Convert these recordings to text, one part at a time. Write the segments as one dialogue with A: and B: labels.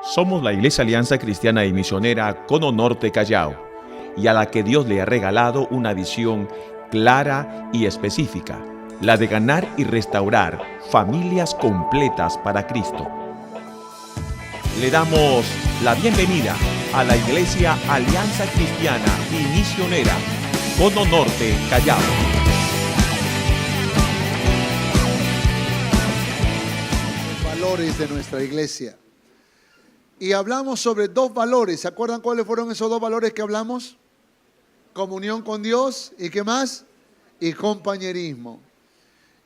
A: Somos la Iglesia Alianza Cristiana y Misionera Cono Norte Callao, y a la que Dios le ha regalado una visión clara y específica, la de ganar y restaurar familias completas para Cristo. Le damos la bienvenida a la Iglesia Alianza Cristiana y Misionera Cono Norte Callao.
B: Valores de nuestra iglesia. Y hablamos sobre dos valores. ¿Se acuerdan cuáles fueron esos dos valores que hablamos? Comunión con Dios y ¿qué más? Y compañerismo.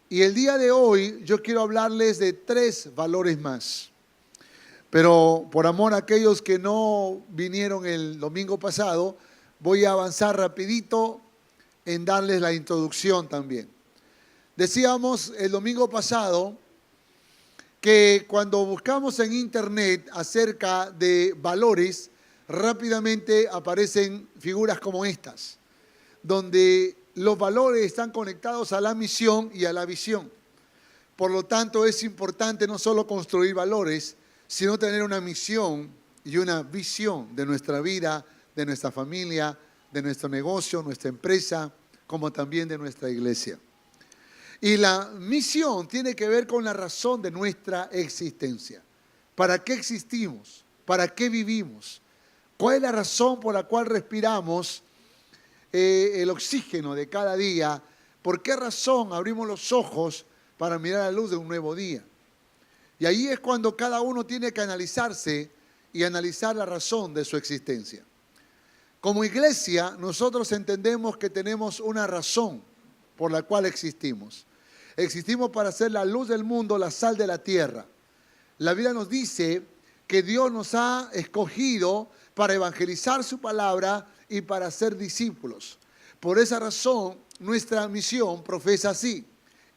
B: Y el día de hoy yo quiero hablarles de tres valores más. Pero por amor a aquellos que no vinieron el domingo pasado, voy a avanzar rapidito en darles la introducción también. Decíamos el domingo pasado que cuando buscamos en internet acerca de valores, rápidamente aparecen figuras como estas, donde los valores están conectados a la misión y a la visión. Por lo tanto, es importante no solo construir valores, sino tener una misión y una visión de nuestra vida, de nuestra familia, de nuestro negocio, nuestra empresa, como también de nuestra iglesia. Y la misión tiene que ver con la razón de nuestra existencia. ¿Para qué existimos? ¿Para qué vivimos? ¿Cuál es la razón por la cual respiramos el oxígeno de cada día? ¿Por qué razón abrimos los ojos para mirar la luz de un nuevo día? Y ahí es cuando cada uno tiene que analizarse y analizar la razón de su existencia. Como iglesia, nosotros entendemos que tenemos una razón por la cual existimos. Existimos para ser la luz del mundo, la sal de la tierra. La Biblia nos dice que Dios nos ha escogido para evangelizar su palabra y para ser discípulos. Por esa razón, nuestra misión profesa así: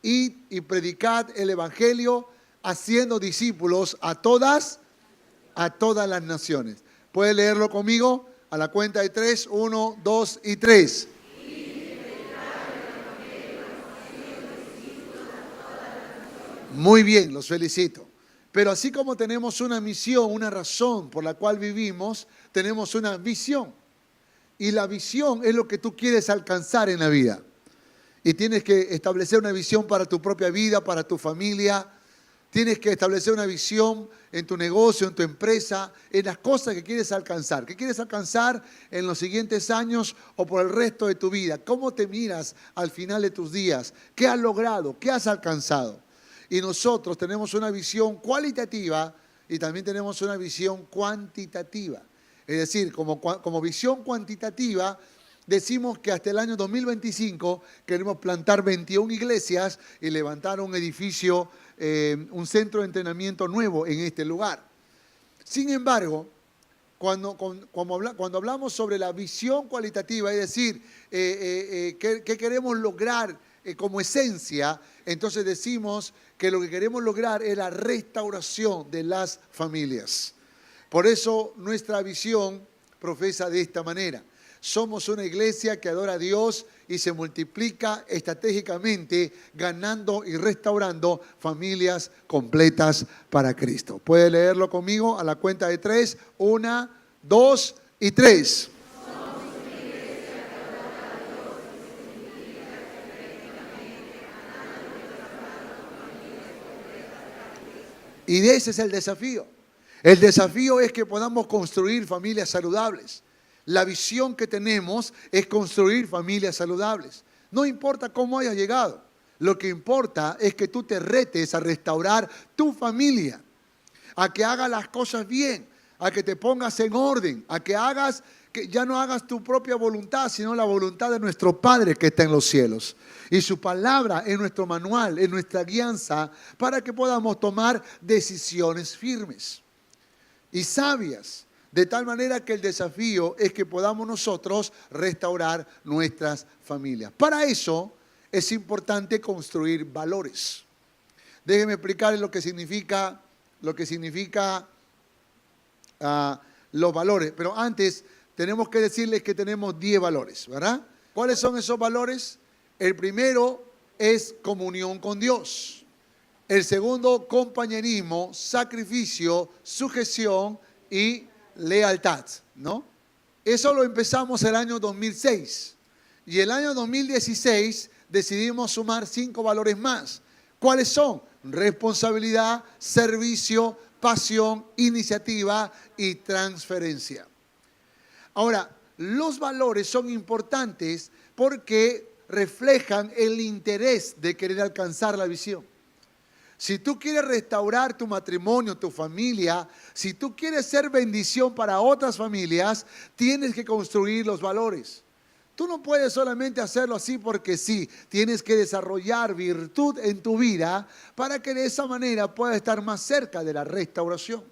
B: id y predicad el evangelio haciendo discípulos a todas las naciones. ¿Puede leerlo conmigo? A la cuenta de 3, 1, 2 y 3. Muy bien, los felicito. Pero así como tenemos una misión, una razón por la cual vivimos, tenemos una visión. Y la visión es lo que tú quieres alcanzar en la vida. Y tienes que establecer una visión para tu propia vida, para tu familia. Tienes que establecer una visión en tu negocio, en tu empresa, en las cosas que quieres alcanzar. ¿Qué quieres alcanzar en los siguientes años o por el resto de tu vida? ¿Cómo te miras al final de tus días? ¿Qué has logrado? ¿Qué has alcanzado? Y nosotros tenemos una visión cualitativa y también tenemos una visión cuantitativa. Es decir, como visión cuantitativa, decimos que hasta el año 2025 queremos plantar 21 iglesias y levantar un edificio, un centro de entrenamiento nuevo en este lugar. Sin embargo, cuando hablamos sobre la visión cualitativa, es decir, qué queremos lograr como esencia, entonces decimos que lo que queremos lograr es la restauración de las familias. Por eso nuestra visión profesa de esta manera: somos una iglesia que adora a Dios y se multiplica estratégicamente, ganando y restaurando familias completas para Cristo. ¿Puede leerlo conmigo? A la cuenta de 3, 1, 2 y 3. Y ese es el desafío. El desafío es que podamos construir familias saludables. La visión que tenemos es construir familias saludables. No importa cómo hayas llegado. Lo que importa es que tú te retes a restaurar tu familia, a que hagas las cosas bien, a que te pongas en orden, a que ya no hagas tu propia voluntad, sino la voluntad de nuestro Padre que está en los cielos. Y su palabra es nuestro manual, es nuestra guianza para que podamos tomar decisiones firmes y sabias, de tal manera que el desafío es que podamos nosotros restaurar nuestras familias. Para eso es importante construir valores. Déjenme explicarles lo que significa los valores. Pero antes tenemos que decirles que tenemos 10 valores, ¿verdad? ¿Cuáles son esos valores? El primero es comunión con Dios. El segundo, compañerismo, sacrificio, sujeción y lealtad, ¿no? Eso lo empezamos el año 2006. Y el año 2016 decidimos sumar 5 valores más. ¿Cuáles son? Responsabilidad, servicio, pasión, iniciativa y transferencia. Ahora, los valores son importantes porque reflejan el interés de querer alcanzar la visión. Si tú quieres restaurar tu matrimonio, tu familia, si tú quieres ser bendición para otras familias, tienes que construir los valores. Tú no puedes solamente hacerlo así porque sí, tienes que desarrollar virtud en tu vida para que de esa manera puedas estar más cerca de la restauración.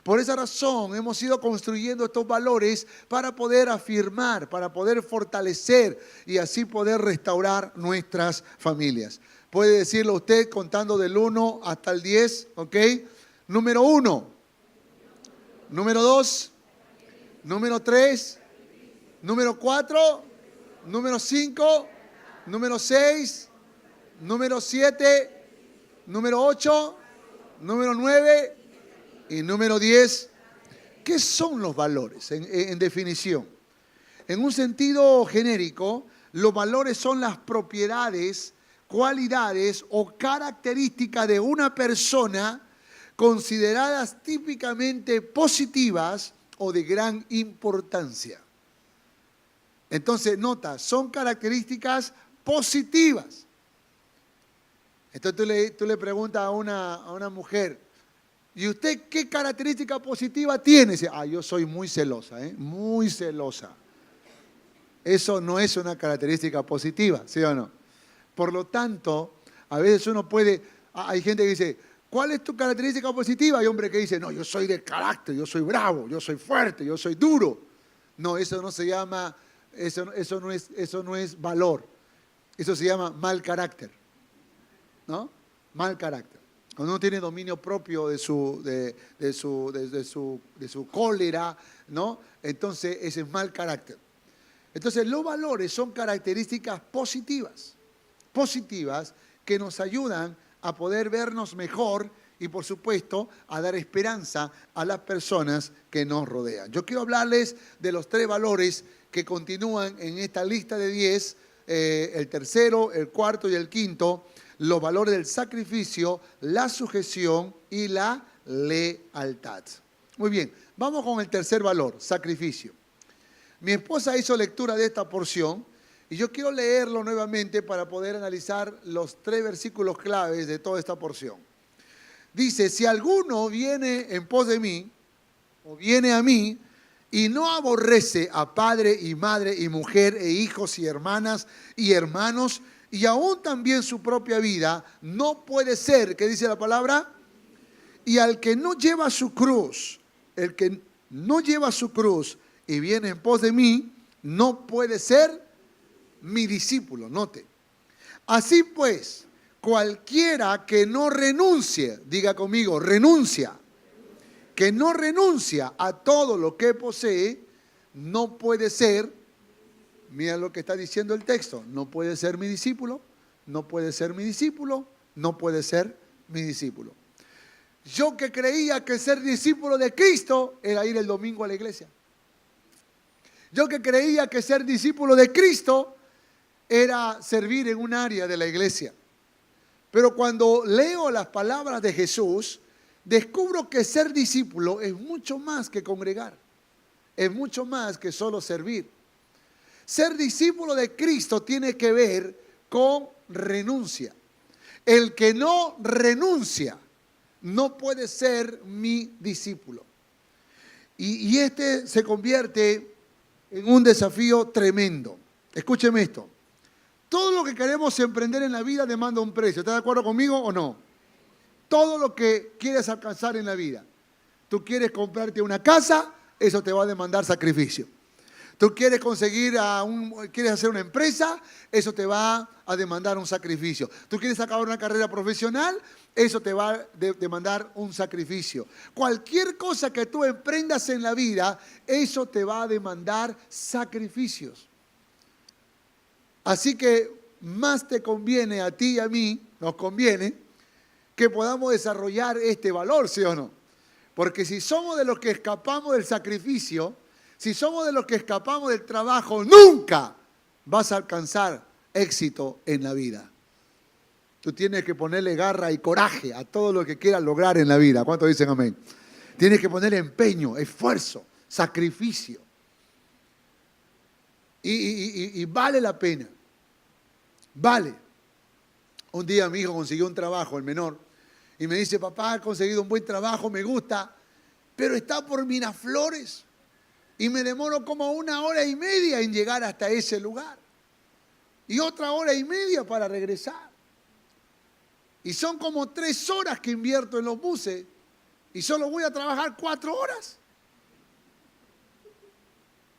B: Por esa razón hemos ido construyendo estos valores para poder afirmar, para poder fortalecer y así poder restaurar nuestras familias. Puede decirlo usted contando del 1 hasta el 10, ¿ok? Número 1, número 2, número 3, número 4, número 5, número 6, número 7, número 8, número 9 y número 10. ¿Qué son los valores en definición? En un sentido genérico, los valores son las propiedades, cualidades o características de una persona consideradas típicamente positivas o de gran importancia. Entonces, nota, son características positivas. Entonces tú le preguntas a una mujer, ¿y usted qué característica positiva tiene? Dice, yo soy muy celosa, muy celosa. Eso no es una característica positiva, ¿sí o no? Por lo tanto, a veces uno puede, hay gente que dice, ¿cuál es tu característica positiva? Hay hombre que dice, no, yo soy de carácter, yo soy bravo, yo soy fuerte, yo soy duro. No, eso no se llama, eso no es valor. Eso se llama mal carácter, ¿no? Mal carácter. Cuando uno tiene dominio propio de su cólera, ¿no? Entonces ese es mal carácter. Entonces los valores son características positivas que nos ayudan a poder vernos mejor y por supuesto a dar esperanza a las personas que nos rodean. Yo quiero hablarles de los 3 valores que continúan en esta lista de 10, el tercero, el cuarto y el quinto, los valores del sacrificio, la sujeción y la lealtad. Muy bien, vamos con el tercer valor, sacrificio. Mi esposa hizo lectura de esta porción y yo quiero leerlo nuevamente para poder analizar los 3 versículos claves de toda esta porción. Dice, si alguno viene en pos de mí, o viene a mí, y no aborrece a padre y madre y mujer e hijos y hermanas y hermanos, y aún también su propia vida, no puede ser, ¿qué dice la palabra? Y al que no lleva su cruz, el que no lleva su cruz y viene en pos de mí, no puede ser mi discípulo, note. Así pues, cualquiera que no renuncie, diga conmigo, renuncia, que no renuncia a todo lo que posee, no puede ser, mira lo que está diciendo el texto, no puede ser mi discípulo, no puede ser mi discípulo, no puede ser mi discípulo. Yo que creía que ser discípulo de Cristo era ir el domingo a la iglesia. Yo que creía que ser discípulo de Cristo era servir en un área de la iglesia. Pero cuando leo las palabras de Jesús, descubro que ser discípulo es mucho más que congregar. Es mucho más que solo servir. Ser discípulo de Cristo tiene que ver con renuncia. El que no renuncia no puede ser mi discípulo. Y este se convierte en un desafío tremendo. Escúcheme esto. Todo lo que queremos emprender en la vida demanda un precio. ¿Estás de acuerdo conmigo o no? Todo lo que quieres alcanzar en la vida. Tú quieres comprarte una casa, eso te va a demandar sacrificio. Tú quieres quieres hacer una empresa, eso te va a demandar un sacrificio. Tú quieres acabar una carrera profesional, eso te va a demandar un sacrificio. Cualquier cosa que tú emprendas en la vida, eso te va a demandar sacrificios. Así que más te conviene a ti y a mí, nos conviene, que podamos desarrollar este valor, ¿sí o no? Porque si somos de los que escapamos del sacrificio, si somos de los que escapamos del trabajo, nunca vas a alcanzar éxito en la vida. Tú tienes que ponerle garra y coraje a todo lo que quieras lograr en la vida. ¿Cuántos dicen amén? Tienes que ponerle empeño, esfuerzo, sacrificio. Y vale la pena. Vale. Un día mi hijo consiguió un trabajo, el menor, y me dice, papá, he conseguido un buen trabajo, me gusta, pero está por Miraflores y me demoro como 1 hora y media en llegar hasta ese lugar y otra 1 hora y media para regresar. Y son como 3 horas que invierto en los buses y solo voy a trabajar 4 horas.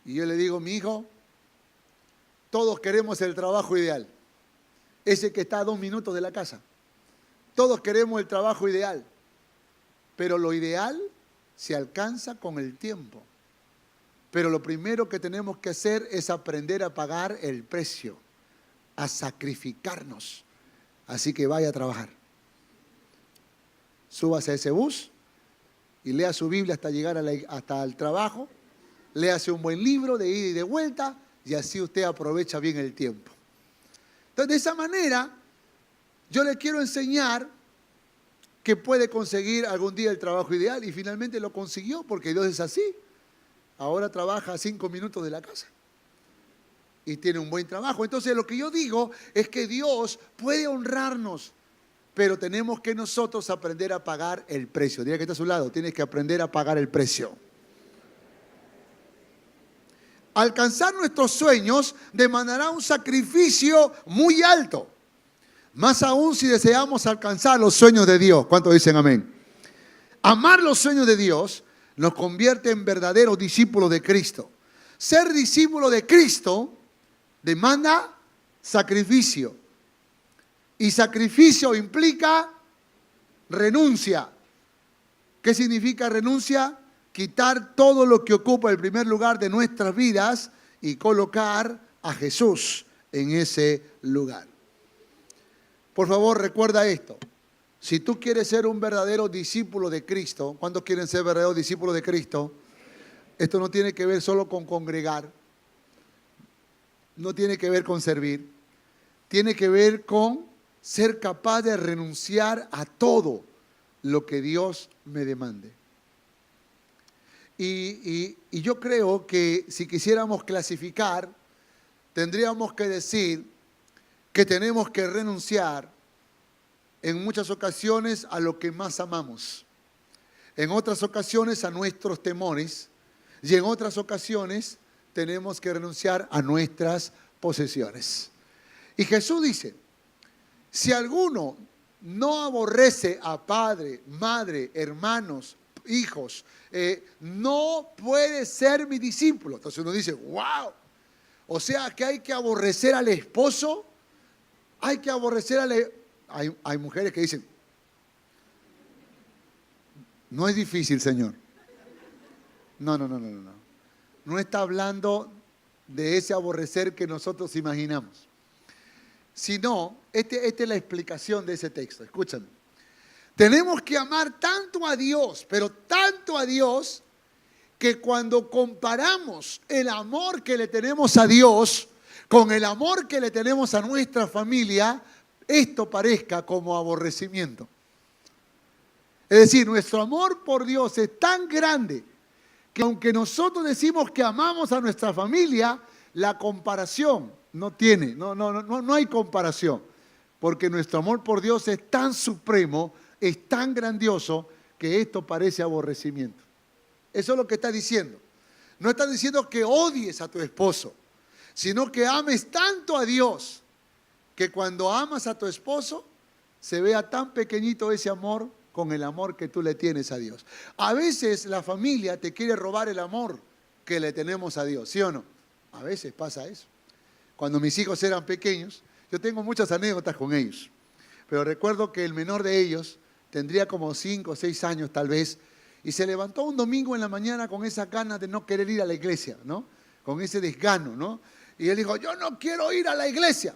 B: Y yo le digo, mi hijo, todos queremos el trabajo ideal, ese que está a 2 minutos de la casa. Todos queremos el trabajo ideal, pero lo ideal se alcanza con el tiempo. Pero lo primero que tenemos que hacer es aprender a pagar el precio, a sacrificarnos. Así que vaya a trabajar. Súbase a ese bus y lea su Biblia hasta llegar hasta el trabajo. Léase un buen libro de ida y de vuelta y así usted aprovecha bien el tiempo. Entonces, de esa manera, yo le quiero enseñar que puede conseguir algún día el trabajo ideal y finalmente lo consiguió porque Dios es así. Ahora trabaja a 5 minutos de la casa y tiene un buen trabajo. Entonces lo que yo digo es que Dios puede honrarnos, pero tenemos que nosotros aprender a pagar el precio. Diga que está a su lado, tienes que aprender a pagar el precio. Alcanzar nuestros sueños demandará un sacrificio muy alto. Más aún si deseamos alcanzar los sueños de Dios. ¿Cuántos dicen amén? Amar los sueños de Dios nos convierte en verdaderos discípulos de Cristo. Ser discípulo de Cristo demanda sacrificio. Y sacrificio implica renuncia. ¿Qué significa renuncia? Quitar todo lo que ocupa el primer lugar de nuestras vidas y colocar a Jesús en ese lugar. Por favor, recuerda esto. Si tú quieres ser un verdadero discípulo de Cristo, ¿cuántos quieren ser verdaderos discípulos de Cristo? Esto no tiene que ver solo con congregar, no tiene que ver con servir, tiene que ver con ser capaz de renunciar a todo lo que Dios me demande. Y yo creo que si quisiéramos clasificar, tendríamos que decir que tenemos que renunciar en muchas ocasiones a lo que más amamos, en otras ocasiones a nuestros temores y en otras ocasiones tenemos que renunciar a nuestras posesiones. Y Jesús dice, si alguno no aborrece a padre, madre, hermanos, hijos, no puede ser mi discípulo. Entonces uno dice, wow, o sea que hay que aborrecer al esposo, hay que aborrecer hay mujeres que dicen, no es difícil, Señor. No. No está hablando de ese aborrecer que nosotros imaginamos. Sino, esta es la explicación de ese texto. Escúchame. Tenemos que amar tanto a Dios, pero tanto a Dios, que cuando comparamos el amor que le tenemos a Dios con el amor que le tenemos a nuestra familia, esto parezca como aborrecimiento. Es decir, nuestro amor por Dios es tan grande que aunque nosotros decimos que amamos a nuestra familia, la comparación no hay comparación, porque nuestro amor por Dios es tan supremo, es tan grandioso, que esto parece aborrecimiento. Eso es lo que está diciendo. No está diciendo que odies a tu esposo, sino que ames tanto a Dios, que cuando amas a tu esposo, se vea tan pequeñito ese amor con el amor que tú le tienes a Dios. A veces la familia te quiere robar el amor que le tenemos a Dios, ¿sí o no? A veces pasa eso. Cuando mis hijos eran pequeños, yo tengo muchas anécdotas con ellos, pero recuerdo que el menor de ellos tendría como 5 o 6 años tal vez, y se levantó un domingo en la mañana con esa ganas de no querer ir a la iglesia, ¿no? Con ese desgano, ¿no? Y él dijo, yo no quiero ir a la iglesia.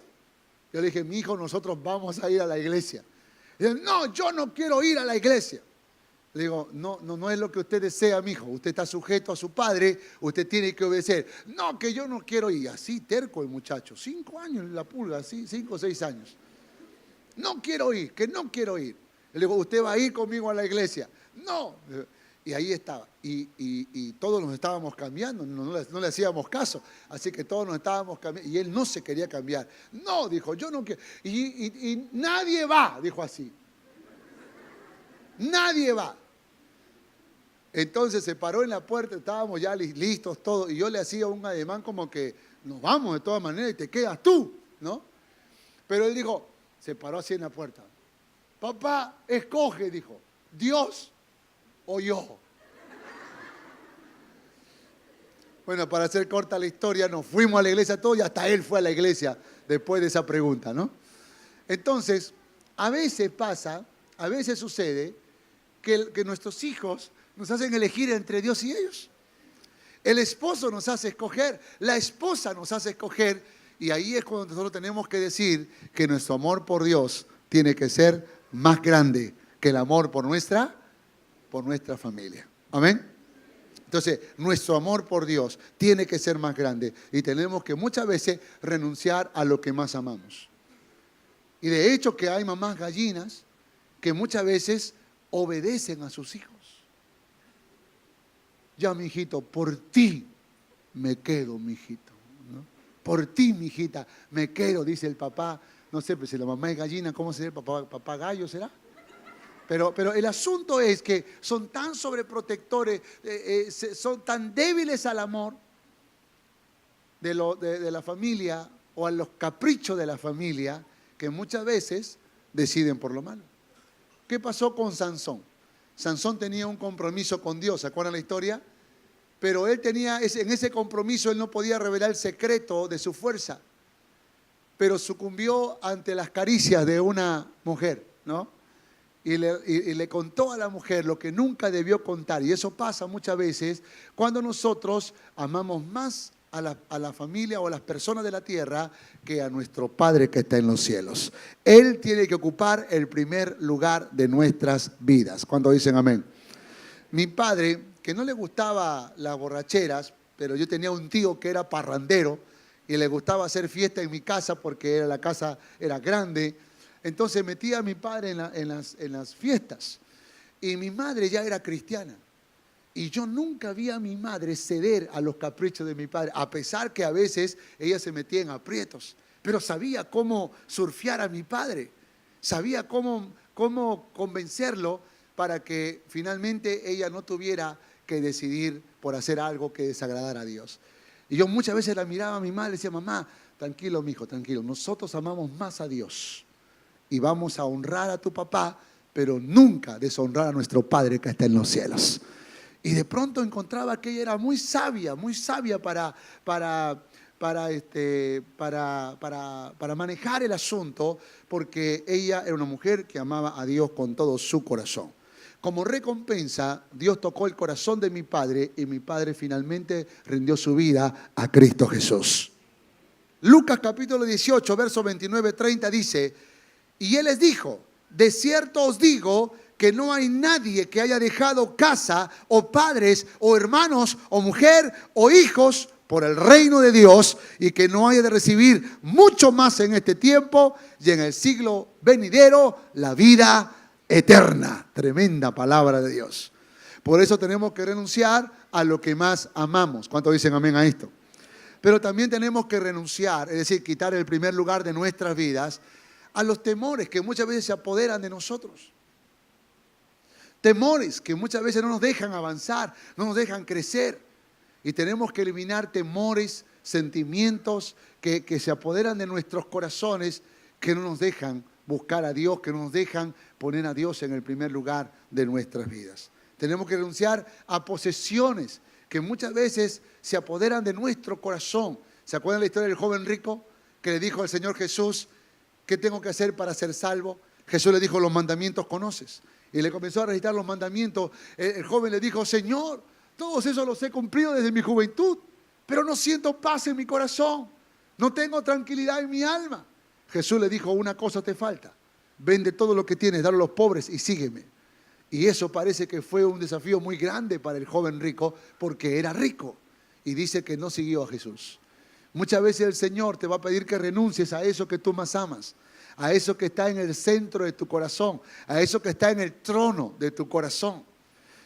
B: Yo le dije, mi hijo, nosotros vamos a ir a la iglesia. Y él, no, yo no quiero ir a la iglesia. Le digo, no es lo que usted desea, mijo. Usted está sujeto a su padre, usted tiene que obedecer. No, que yo no quiero ir. Así terco el muchacho, 5 años en la pulga, así, 5 o 6 años. No quiero ir, que no quiero ir. Le digo, ¿usted va a ir conmigo a la iglesia? No. Y ahí estaba. Y todos nos estábamos cambiando, no le hacíamos caso. Así que todos nos estábamos cambiando. Y él no se quería cambiar. No, dijo, yo no quiero. Y nadie va, dijo así. Nadie va. Entonces se paró en la puerta, estábamos ya listos todos, y yo le hacía un ademán como que nos vamos de todas maneras y te quedas tú, ¿no? Pero él dijo, se paró así en la puerta. Papá, escoge, dijo, Dios o yo. Bueno, para hacer corta la historia, nos fuimos a la iglesia todos y hasta él fue a la iglesia después de esa pregunta, ¿no? Entonces, a veces pasa, a veces sucede que nuestros hijos nos hacen elegir entre Dios y ellos. El esposo nos hace escoger, la esposa nos hace escoger, y ahí es cuando nosotros tenemos que decir que nuestro amor por Dios tiene que ser más grande que el amor por nuestra familia. Amén. Entonces, nuestro amor por Dios tiene que ser más grande y tenemos que muchas veces renunciar a lo que más amamos. Y de hecho que hay mamás gallinas que muchas veces obedecen a sus hijos. Ya, mijito, por ti me quedo, mijito, ¿no? Por ti, mijita, me quedo, dice el papá. No sé, pero si la mamá es gallina, ¿cómo será el papá? ¿Papá gallo será? Pero el asunto es que son tan sobreprotectores, son tan débiles al amor de la familia o a los caprichos de la familia que muchas veces deciden por lo malo. ¿Qué pasó con Sansón? Sansón tenía un compromiso con Dios, ¿se acuerdan la historia? Pero él tenía, en ese compromiso él no podía revelar el secreto de su fuerza, pero sucumbió ante las caricias de una mujer, ¿no? Y le contó a la mujer lo que nunca debió contar. Y eso pasa muchas veces cuando nosotros amamos más a la familia o a las personas de la tierra que a nuestro Padre que está en los cielos. Él tiene que ocupar el primer lugar de nuestras vidas. ¿Cuántos dicen amén? Mi padre, que no le gustaba las borracheras, pero yo tenía un tío que era parrandero y le gustaba hacer fiesta en mi casa porque la casa era grande. Entonces metía a mi padre en las fiestas. Y mi madre ya era cristiana. Y yo nunca vi a mi madre ceder a los caprichos de mi padre, a pesar que a veces ella se metía en aprietos. Pero sabía cómo surfear a mi padre. Sabía cómo convencerlo para que finalmente ella no tuviera que decidir por hacer algo que desagradara a Dios. Y yo muchas veces la miraba a mi madre y decía, mamá, tranquilo, mijo, tranquilo. Nosotros amamos más a Dios. Y vamos a honrar a tu papá, pero nunca deshonrar a nuestro Padre que está en los cielos. Y de pronto encontraba que ella era muy sabia para manejar el asunto, porque ella era una mujer que amaba a Dios con todo su corazón. Como recompensa, Dios tocó el corazón de mi padre y mi padre finalmente rindió su vida a Cristo Jesús. Lucas capítulo 18, verso 29-30 dice, y él les dijo, de cierto os digo que no hay nadie que haya dejado casa o padres o hermanos o mujer o hijos por el reino de Dios y que no haya de recibir mucho más en este tiempo y en el siglo venidero la vida eterna. Tremenda palabra de Dios. Por eso tenemos que renunciar a lo que más amamos. ¿Cuántos dicen amén a esto? Pero también tenemos que renunciar, es decir, quitar el primer lugar de nuestras vidas a los temores que muchas veces se apoderan de nosotros. Temores que muchas veces no nos dejan avanzar, no nos dejan crecer. Y tenemos que eliminar temores, sentimientos que se apoderan de nuestros corazones, que no nos dejan buscar a Dios, que no nos dejan poner a Dios en el primer lugar de nuestras vidas. Tenemos que renunciar a posesiones que muchas veces se apoderan de nuestro corazón. ¿Se acuerdan la historia del joven rico que le dijo al Señor Jesús, ¿qué tengo que hacer para ser salvo? Jesús le dijo, los mandamientos conoces. Y le comenzó a recitar los mandamientos. El joven le dijo, Señor, todos esos los he cumplido desde mi juventud, pero no siento paz en mi corazón. No tengo tranquilidad en mi alma. Jesús le dijo, una cosa te falta. Vende todo lo que tienes, dalo a los pobres y sígueme. Y eso parece que fue un desafío muy grande para el joven rico, porque era rico. Y dice que no siguió a Jesús. Muchas veces el Señor te va a pedir que renuncies a eso que tú más amas, a eso que está en el centro de tu corazón, a eso que está en el trono de tu corazón.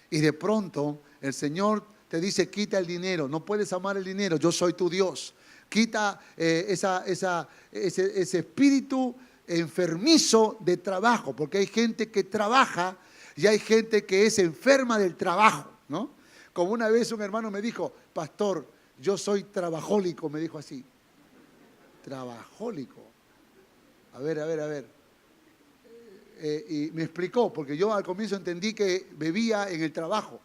B: Y de pronto el Señor te dice, quita el dinero, no puedes amar el dinero, yo soy tu Dios. Quita ese espíritu enfermizo de trabajo, porque hay gente que trabaja y hay gente que es enferma del trabajo, ¿no? Como una vez un hermano me dijo, pastor, yo soy trabajólico, me dijo así. Trabajólico. A ver. Y me explicó, porque yo al comienzo entendí que bebía en el trabajo.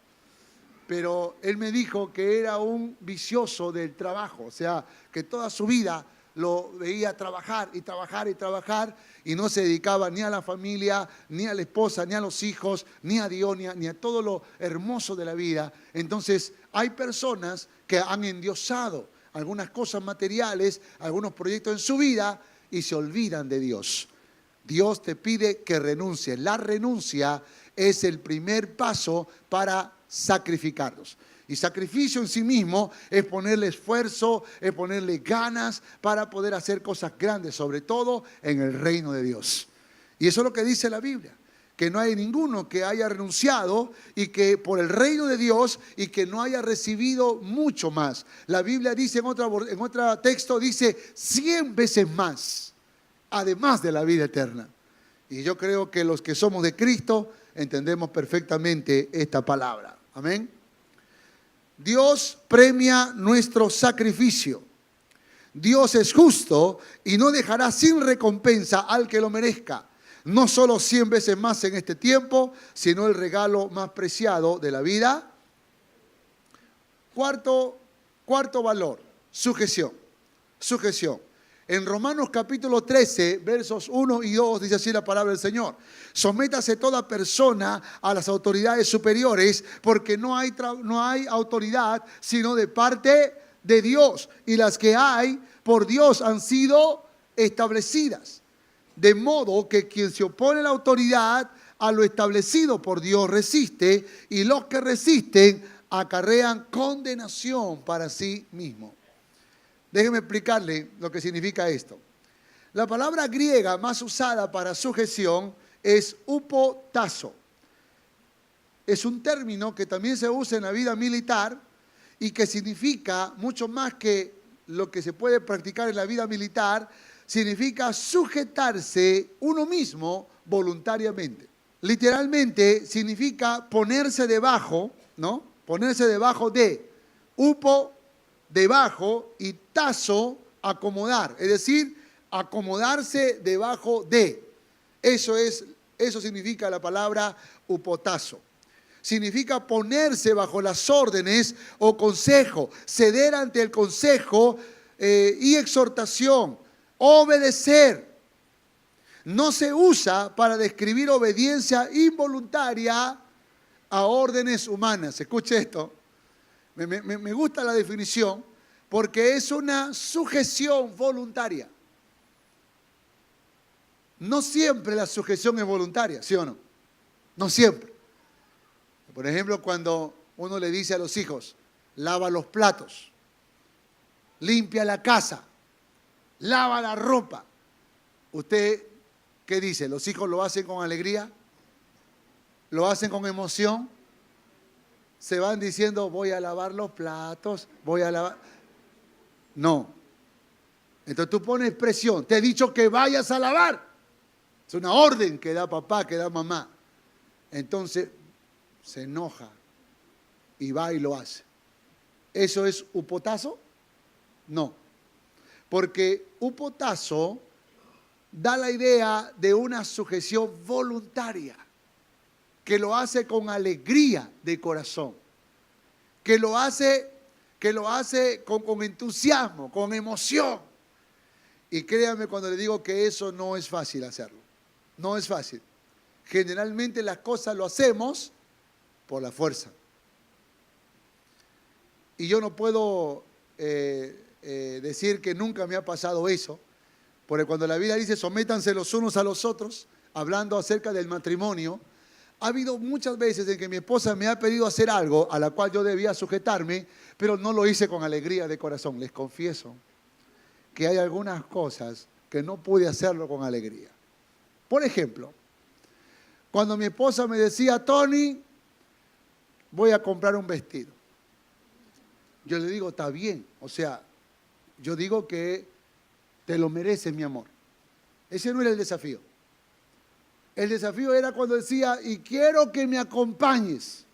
B: Pero él me dijo que era un vicioso del trabajo, o sea, que toda su vida lo veía trabajar y no se dedicaba ni a la familia, ni a la esposa, ni a los hijos, ni a Dios, ni a todo lo hermoso de la vida. Entonces hay personas que han endiosado algunas cosas materiales, algunos proyectos en su vida y se olvidan de Dios. Dios te pide que renuncies. La renuncia es el primer paso para sacrificarlos. Y sacrificio en sí mismo es ponerle esfuerzo, es ponerle ganas para poder hacer cosas grandes, sobre todo en el reino de Dios. Y eso es lo que dice la Biblia, que no hay ninguno que haya renunciado y que por el reino de Dios y que no haya recibido mucho más. La Biblia dice en otro texto, dice 100 veces más, además de la vida eterna. Y yo creo que los que somos de Cristo entendemos perfectamente esta palabra. Amén. Dios premia nuestro sacrificio. Dios es justo y no dejará sin recompensa al que lo merezca. No solo 100 veces más en este tiempo, sino el regalo más preciado de la vida. Cuarto valor, sujeción. En Romanos capítulo 13, versos 1 y 2, dice así la palabra del Señor. Sométase toda persona a las autoridades superiores, porque no hay autoridad sino de parte de Dios. Y las que hay por Dios han sido establecidas. De modo que quien se opone a la autoridad, a lo establecido por Dios resiste, y los que resisten acarrean condenación para sí mismos. Déjeme explicarle lo que significa esto. La palabra griega más usada para sujeción es hupotazo. Es un término que también se usa en la vida militar y que significa mucho más que lo que se puede practicar en la vida militar, significa sujetarse uno mismo voluntariamente. Literalmente significa ponerse debajo, ¿no? Ponerse debajo de, hupo, debajo, y tazo, acomodar, es decir, acomodarse debajo de. Eso significa la palabra hupotazo. Significa ponerse bajo las órdenes o consejo, ceder ante el consejo y exhortación, obedecer. No se usa para describir obediencia involuntaria a órdenes humanas. Escuche esto. Me gusta la definición porque es una sujeción voluntaria. No siempre la sujeción es voluntaria, ¿sí o no? No siempre. Por ejemplo, cuando uno le dice a los hijos, lava los platos, limpia la casa, lava la ropa. ¿Usted qué dice? ¿Los hijos lo hacen con alegría? ¿Lo hacen con emoción? Se van diciendo, voy a lavar los platos, voy a lavar. No. Entonces tú pones presión. Te he dicho que vayas a lavar. Es una orden que da papá, que da mamá. Entonces se enoja y va y lo hace. ¿Eso es hupotazo? No. Porque hupotazo da la idea de una sujeción voluntaria, que lo hace con alegría de corazón, que lo hace con entusiasmo, con emoción. Y créanme cuando le digo que eso no es fácil hacerlo. No es fácil. Generalmente las cosas lo hacemos por la fuerza. Y yo no puedo decir que nunca me ha pasado eso, porque cuando la Biblia dice sométanse los unos a los otros, hablando acerca del matrimonio, ha habido muchas veces en que mi esposa me ha pedido hacer algo a la cual yo debía sujetarme, pero no lo hice con alegría de corazón. Les confieso que hay algunas cosas que no pude hacerlo con alegría. Por ejemplo, cuando mi esposa me decía, Tony, voy a comprar un vestido. Yo le digo, está bien. O sea, yo digo que te lo mereces, mi amor. Ese no era el desafío. El desafío era cuando decía, y quiero que me acompañes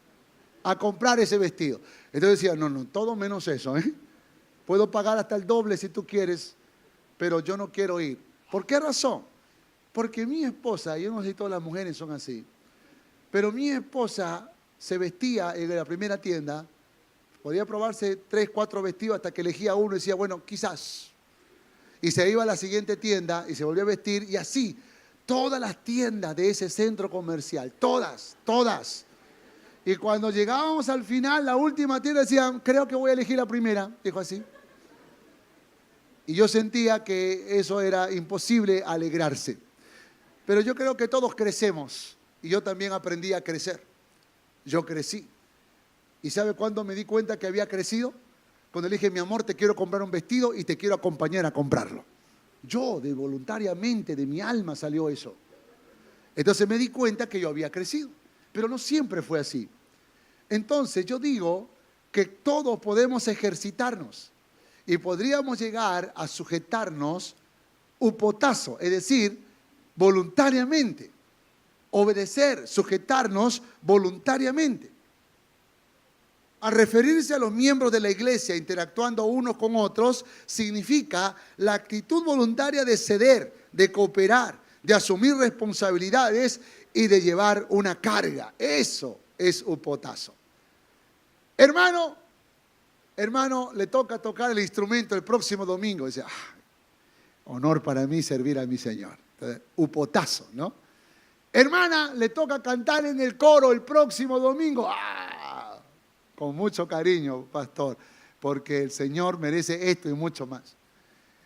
B: a comprar ese vestido. Entonces decía, no, todo menos eso, ¿eh? Puedo pagar hasta el doble si tú quieres, pero yo no quiero ir. ¿Por qué razón? Porque mi esposa, yo no sé si todas las mujeres son así, pero mi esposa se vestía en la primera tienda, podía probarse 3, 4 vestidos hasta que elegía uno y decía, bueno, quizás. Y se iba a la siguiente tienda y se volvía a vestir y así. Todas las tiendas de ese centro comercial, todas. Y cuando llegábamos al final, la última tienda decían, creo que voy a elegir la primera, dijo así. Y yo sentía que eso era imposible alegrarse. Pero yo creo que todos crecemos y yo también aprendí a crecer. Yo crecí. ¿Y sabe cuándo me di cuenta que había crecido? Cuando le dije, mi amor, te quiero comprar un vestido y te quiero acompañar a comprarlo. Yo, de voluntariamente, de mi alma salió eso. Entonces me di cuenta que yo había crecido, pero no siempre fue así. Entonces yo digo que todos podemos ejercitarnos y podríamos llegar a sujetarnos upotazo, es decir, voluntariamente, obedecer, sujetarnos voluntariamente. Al referirse a los miembros de la iglesia interactuando unos con otros, significa la actitud voluntaria de ceder, de cooperar, de asumir responsabilidades y de llevar una carga. Eso es upotazo. Hermano, le toca tocar el instrumento el próximo domingo. Dice, honor para mí servir a mi Señor. Entonces, upotazo, ¿no? Hermana, le toca cantar en el coro el próximo domingo. Con mucho cariño, pastor, porque el Señor merece esto y mucho más.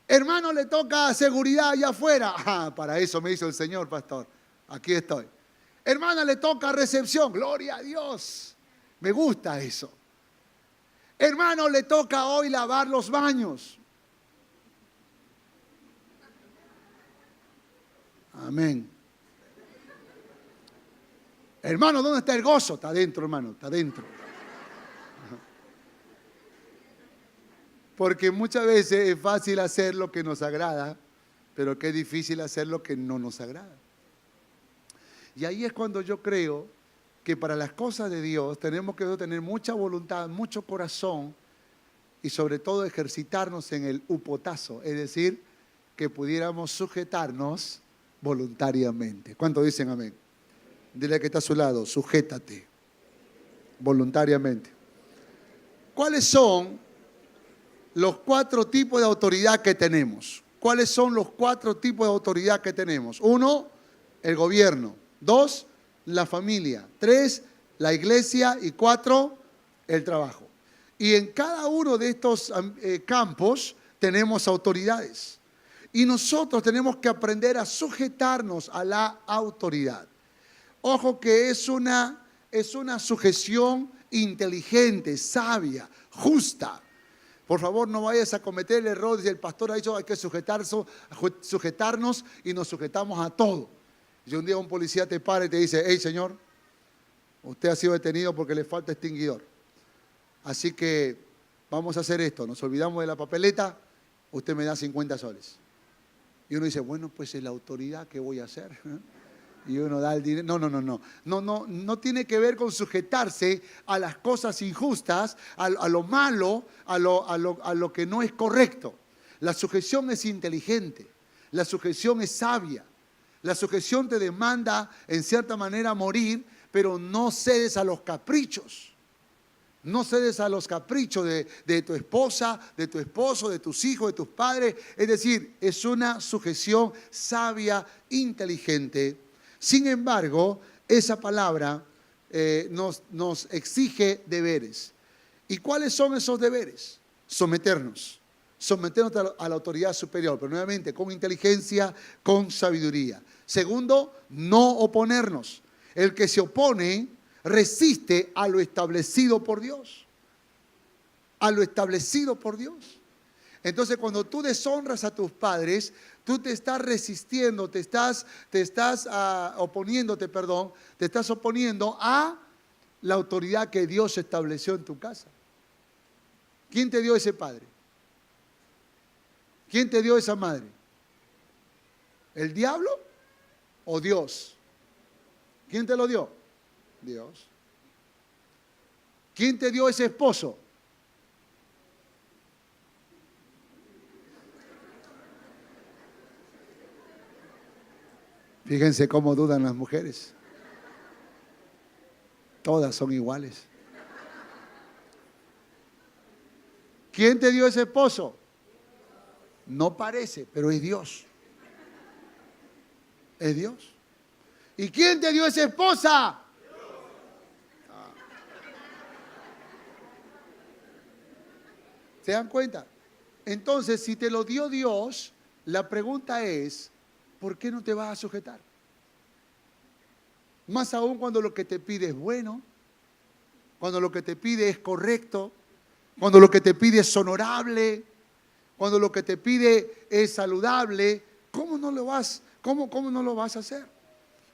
B: Hermano, le toca seguridad allá afuera. Para eso me hizo el Señor, pastor. Aquí estoy. Hermana, le toca recepción. Gloria a Dios. Me gusta eso. Hermano, le toca hoy lavar los baños. Amén. Hermano, ¿dónde está el gozo? Está adentro, hermano, está adentro. Porque muchas veces es fácil hacer lo que nos agrada, pero qué difícil hacer lo que no nos agrada. Y ahí es cuando yo creo que para las cosas de Dios tenemos que tener mucha voluntad, mucho corazón y sobre todo ejercitarnos en el upotazo, es decir, que pudiéramos sujetarnos voluntariamente. ¿Cuántos dicen amén? Dile que está a su lado, sujétate voluntariamente. ¿Cuáles son los 4 tipos de autoridad que tenemos? ¿Cuáles son los 4 tipos de autoridad que tenemos? 1, el gobierno. 2, la familia. 3, la iglesia. Y 4, el trabajo. Y en cada uno de estos campos tenemos autoridades. Y nosotros tenemos que aprender a sujetarnos a la autoridad. Ojo que es una sujeción inteligente, sabia, justa. Por favor, no vayas a cometer el error de el pastor ha dicho hay que sujetarnos y nos sujetamos a todo. Y un día un policía te para y te dice, hey señor, usted ha sido detenido porque le falta extinguidor. Así que vamos a hacer esto, nos olvidamos de la papeleta, usted me da 50 soles. Y uno dice, bueno, pues es la autoridad, ¿qué voy a hacer? Y uno da el dinero. No tiene que ver con sujetarse a las cosas injustas, a lo malo, a lo que no es correcto. La sujeción es inteligente, la sujeción es sabia. La sujeción te demanda, en cierta manera, morir, pero no cedes a los caprichos. No cedes a los caprichos de tu esposa, de tu esposo, de tus hijos, de tus padres. Es decir, es una sujeción sabia, inteligente. Sin embargo, esa palabra nos exige deberes. ¿Y cuáles son esos deberes? Someternos a la autoridad superior, pero nuevamente con inteligencia, con sabiduría. Segundo, no oponernos. El que se opone resiste a lo establecido por Dios. A lo establecido por Dios. Entonces, cuando tú deshonras a tus padres, tú te estás resistiendo, te estás oponiendo a la autoridad que Dios estableció en tu casa. ¿Quién te dio ese padre? ¿Quién te dio esa madre? ¿El diablo o Dios? ¿Quién te lo dio? Dios. ¿Quién te dio ese esposo? Fíjense cómo dudan las mujeres. Todas son iguales. ¿Quién te dio ese esposo? No parece, pero es Dios. Es Dios. ¿Y quién te dio esa esposa? ¿Se dan cuenta? Entonces, si te lo dio Dios, la pregunta es, ¿por qué no te vas a sujetar? Más aún cuando lo que te pide es bueno, cuando lo que te pide es correcto, cuando lo que te pide es honorable, cuando lo que te pide es saludable, ¿cómo no lo vas a hacer?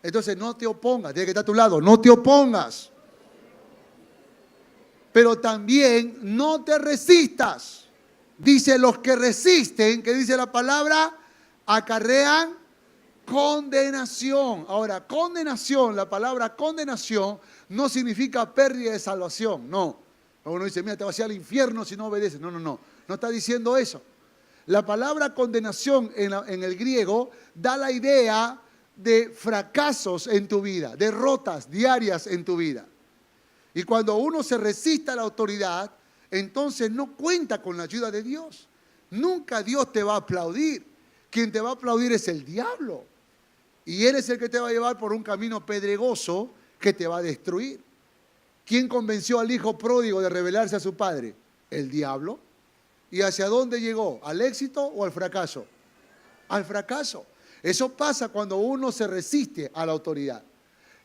B: Entonces no te opongas, tiene que estar a tu lado, no te opongas. Pero también no te resistas. Dice, los que resisten, que dice la palabra, acarrean condenación. Ahora, condenación, la palabra condenación no significa pérdida de salvación, no. Uno dice, mira, te vas a ir al infierno si no obedeces. No, no está diciendo eso. La palabra condenación en el griego da la idea de fracasos en tu vida, derrotas diarias en tu vida. Y cuando uno se resiste a la autoridad, entonces no cuenta con la ayuda de Dios. Nunca Dios te va a aplaudir. Quien te va a aplaudir es el diablo. Y él es el que te va a llevar por un camino pedregoso que te va a destruir. ¿Quién convenció al hijo pródigo de rebelarse a su padre? El diablo. ¿Y hacia dónde llegó? ¿Al éxito o al fracaso? Al fracaso. Eso pasa cuando uno se resiste a la autoridad.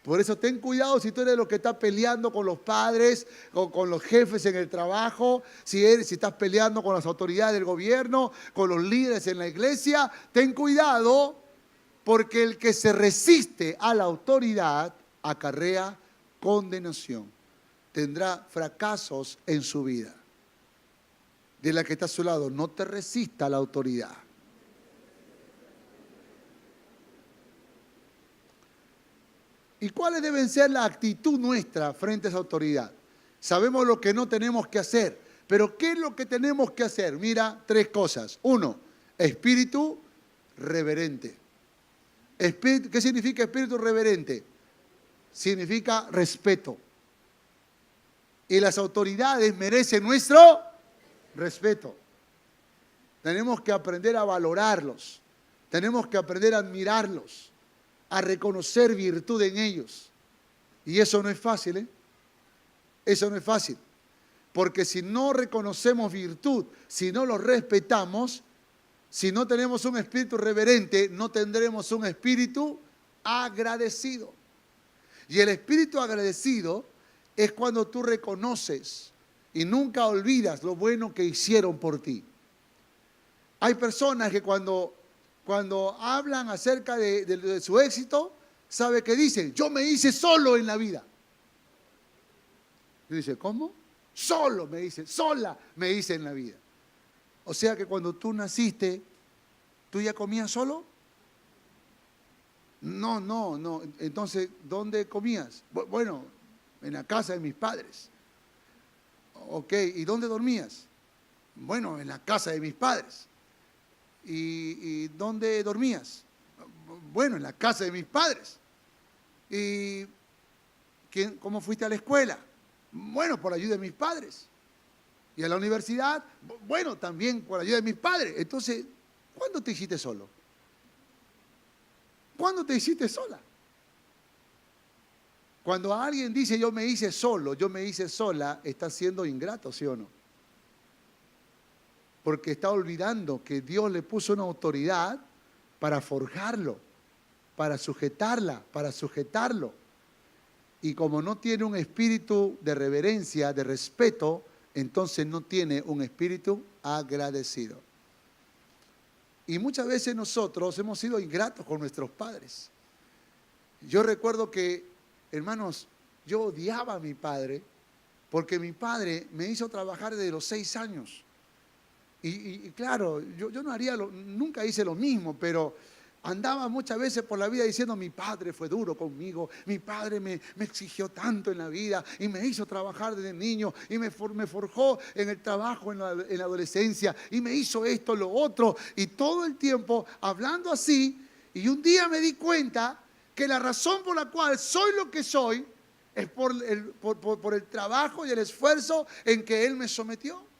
B: Por eso ten cuidado si tú eres lo que está peleando con los padres, con los jefes en el trabajo, si estás peleando con las autoridades del gobierno, con los líderes en la iglesia. Ten cuidado porque el que se resiste a la autoridad acarrea condenación. Tendrá fracasos en su vida. Dile a que está a su lado, no te resista a la autoridad. ¿Y cuáles deben ser la actitud nuestra frente a esa autoridad? Sabemos lo que no tenemos que hacer, pero ¿qué es lo que tenemos que hacer? Mira, 3 cosas. 1, espíritu reverente. ¿Qué significa espíritu reverente? Significa respeto. Y las autoridades merecen nuestro respeto. Tenemos que aprender a valorarlos. Tenemos que aprender a admirarlos, a reconocer virtud en ellos. Y eso no es fácil, ¿eh? Eso no es fácil. Porque si no reconocemos virtud, si no los respetamos, si no tenemos un espíritu reverente, no tendremos un espíritu agradecido. Y el espíritu agradecido es cuando tú reconoces y nunca olvidas lo bueno que hicieron por ti. Hay personas que cuando hablan acerca de su éxito, ¿sabe qué dicen? Yo me hice solo en la vida. Y dice, ¿cómo? Solo me hice, sola me hice en la vida. O sea que cuando tú naciste, ¿tú ya comías solo? No. Entonces, ¿dónde comías? Bueno, en la casa de mis padres. Ok, ¿y dónde dormías? Bueno, en la casa de mis padres. ¿Y dónde dormías? Bueno, en la casa de mis padres. ¿Y cómo fuiste a la escuela? Bueno, por la ayuda de mis padres. ¿Y a la universidad? Bueno, también por la ayuda de mis padres. Entonces, ¿cuándo te hiciste solo? ¿Cuándo te hiciste sola? Cuando alguien dice yo me hice solo, yo me hice sola, está siendo ingrato, ¿sí o no? Porque está olvidando que Dios le puso una autoridad para forjarlo. para sujetarla, para sujetarlo. Y como no tiene un espíritu de reverencia, de respeto, entonces no tiene un espíritu agradecido. Y muchas veces nosotros hemos sido ingratos con nuestros padres. Yo recuerdo que, hermanos, yo odiaba a mi padre porque mi padre me hizo trabajar desde los 6 años. Y claro, yo no haría, nunca hice lo mismo, pero andaba muchas veces por la vida diciendo, mi padre fue duro conmigo, mi padre me exigió tanto en la vida y me hizo trabajar desde niño y me forjó en el trabajo en la adolescencia y me hizo esto, lo otro, y todo el tiempo hablando así. Y un día me di cuenta que la razón por la cual soy lo que soy es por el trabajo y el esfuerzo en que él me sometió.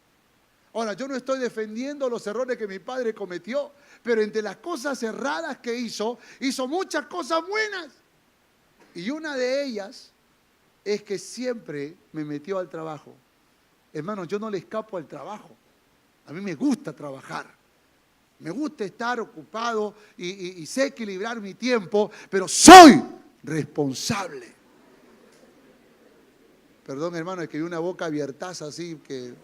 B: Ahora, yo no estoy defendiendo los errores que mi padre cometió, pero entre las cosas erradas que hizo muchas cosas buenas. Y una de ellas es que siempre me metió al trabajo. Hermanos, yo no le escapo al trabajo. A mí me gusta trabajar. Me gusta estar ocupado y sé equilibrar mi tiempo, pero soy responsable. Perdón, hermano, es que vi una boca abiertaza así que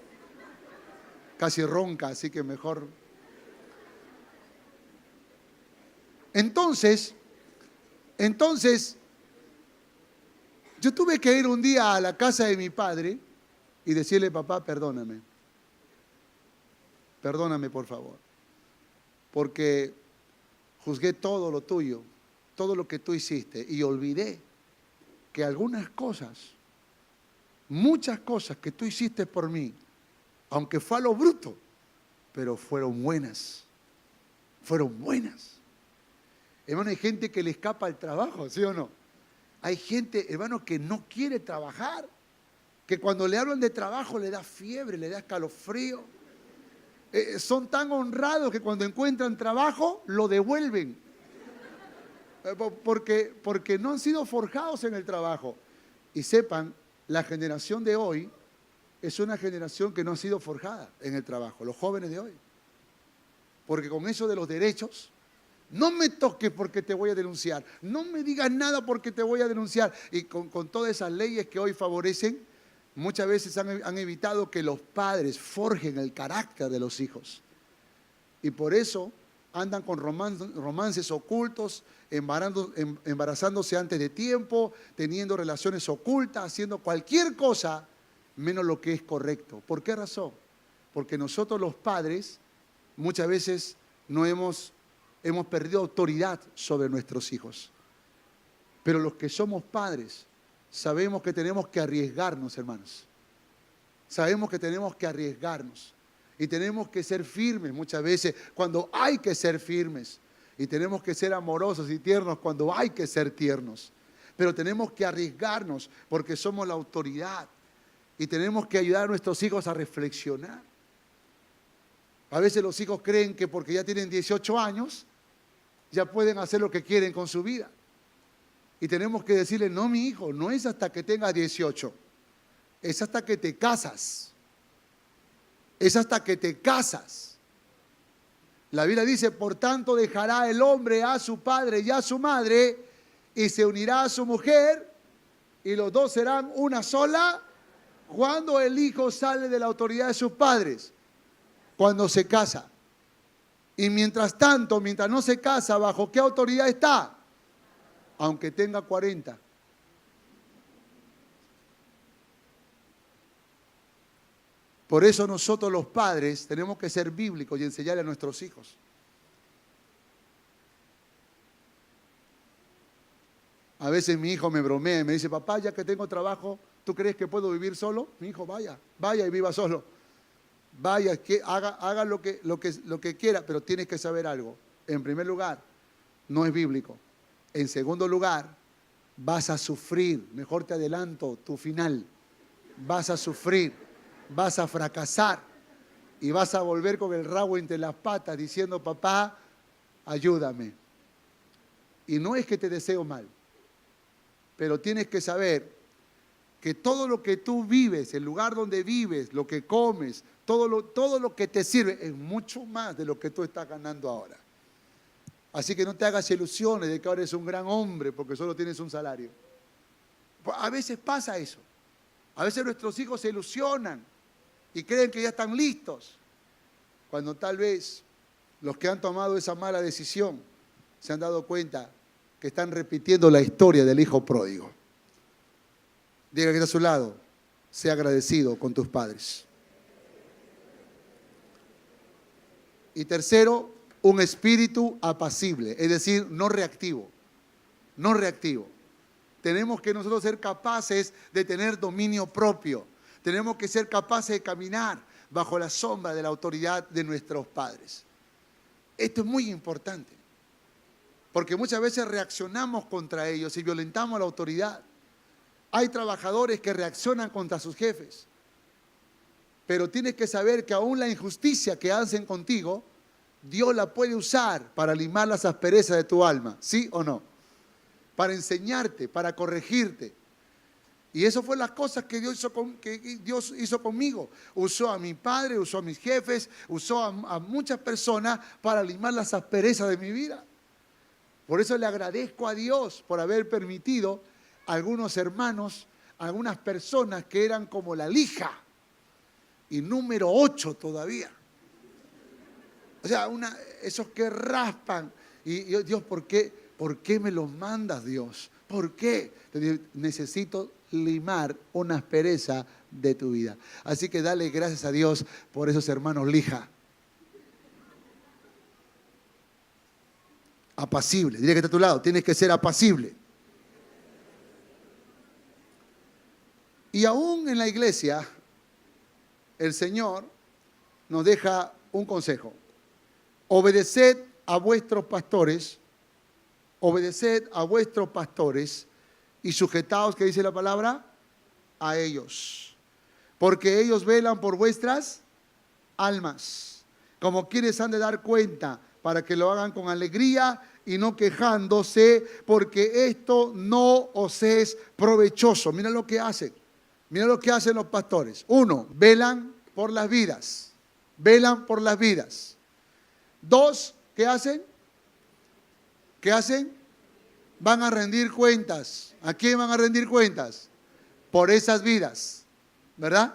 B: casi ronca, así que mejor. Entonces, yo tuve que ir un día a la casa de mi padre y decirle, papá, perdóname. Perdóname, por favor. Porque juzgué todo lo tuyo, todo lo que tú hiciste, y olvidé que algunas cosas, muchas cosas que tú hiciste por mí, aunque fue a lo bruto, pero fueron buenas. Fueron buenas. Hermano, hay gente que le escapa al trabajo, ¿sí o no? Hay gente, hermano, que no quiere trabajar, que cuando le hablan de trabajo le da fiebre, le da escalofrío. Son tan honrados que cuando encuentran trabajo lo devuelven. Porque no han sido forjados en el trabajo. Y sepan, la generación de hoy es una generación que no ha sido forjada en el trabajo, los jóvenes de hoy. Porque con eso de los derechos, no me toques porque te voy a denunciar, no me digas nada porque te voy a denunciar. Y con todas esas leyes que hoy favorecen, muchas veces han evitado que los padres forjen el carácter de los hijos. Y por eso andan con romances ocultos, embarazándose antes de tiempo, teniendo relaciones ocultas, haciendo cualquier cosa menos lo que es correcto. ¿Por qué razón? Porque nosotros los padres muchas veces no hemos perdido autoridad sobre nuestros hijos. Pero los que somos padres sabemos que tenemos que arriesgarnos, hermanos. Sabemos que tenemos que arriesgarnos. Y tenemos que ser firmes muchas veces cuando hay que ser firmes. Y tenemos que ser amorosos y tiernos cuando hay que ser tiernos. Pero tenemos que arriesgarnos porque somos la autoridad. Y tenemos que ayudar a nuestros hijos a reflexionar. A veces los hijos creen que porque ya tienen 18 años, ya pueden hacer lo que quieren con su vida. Y tenemos que decirle, no, mi hijo, no es hasta que tengas 18. Es hasta que te casas. Es hasta que te casas. La Biblia dice, por tanto dejará el hombre a su padre y a su madre y se unirá a su mujer y los dos serán una sola. ¿Cuándo el hijo sale de la autoridad de sus padres? Cuando se casa. Y mientras tanto, mientras no se casa, ¿bajo qué autoridad está? Aunque tenga 40. Por eso nosotros los padres tenemos que ser bíblicos y enseñarle a nuestros hijos. A veces mi hijo me bromea y me dice, papá, ya que tengo trabajo, ¿tú crees que puedo vivir solo? Mi hijo, vaya y viva solo. Vaya, que haga lo que quiera, pero tienes que saber algo. En primer lugar, no es bíblico. En segundo lugar, vas a sufrir. Mejor te adelanto tu final. Vas a sufrir, vas a fracasar y vas a volver con el rabo entre las patas diciendo, papá, ayúdame. Y no es que te deseo mal, pero tienes que saber que todo lo que tú vives, el lugar donde vives, lo que comes, todo lo que te sirve, es mucho más de lo que tú estás ganando ahora. Así que no te hagas ilusiones de que ahora eres un gran hombre porque solo tienes un salario. A veces pasa eso. A veces nuestros hijos se ilusionan y creen que ya están listos, cuando tal vez los que han tomado esa mala decisión se han dado cuenta que están repitiendo la historia del hijo pródigo. Diga que está a su lado, sea agradecido con tus padres. Y tercero, un espíritu apacible, es decir, no reactivo. No reactivo. Tenemos que nosotros ser capaces de tener dominio propio. Tenemos que ser capaces de caminar bajo la sombra de la autoridad de nuestros padres. Esto es muy importante, porque muchas veces reaccionamos contra ellos y violentamos la autoridad. Hay trabajadores que reaccionan contra sus jefes, pero tienes que saber que aún la injusticia que hacen contigo, Dios la puede usar para limar las asperezas de tu alma, ¿sí o no? Para enseñarte, para corregirte. Y eso fue las cosas que Dios hizo conmigo. Usó a mi padre, usó a mis jefes, usó a muchas personas para limar las asperezas de mi vida. Por eso le agradezco a Dios por haber permitido a algunos hermanos, a algunas personas que eran como la lija y número 8 todavía. O sea, esos que raspan. Y Dios, ¿por qué me los mandas, Dios? ¿Por qué? Necesito limar una aspereza de tu vida. Así que dale gracias a Dios por esos hermanos lija. Apacible. Dile que está a tu lado. Tienes que ser apacible. Y aún en la iglesia, el Señor nos deja un consejo. Obedeced a vuestros pastores, y sujetaos, ¿qué dice la palabra? A ellos. Porque ellos velan por vuestras almas, como quienes han de dar cuenta, para que lo hagan con alegría y no quejándose, porque esto no os es provechoso. Mira lo que hacen. Mira lo que hacen los pastores. 1, velan por las vidas. Velan por las vidas. 2, ¿qué hacen? ¿Qué hacen? Van a rendir cuentas. ¿A quién van a rendir cuentas? Por esas vidas, ¿verdad?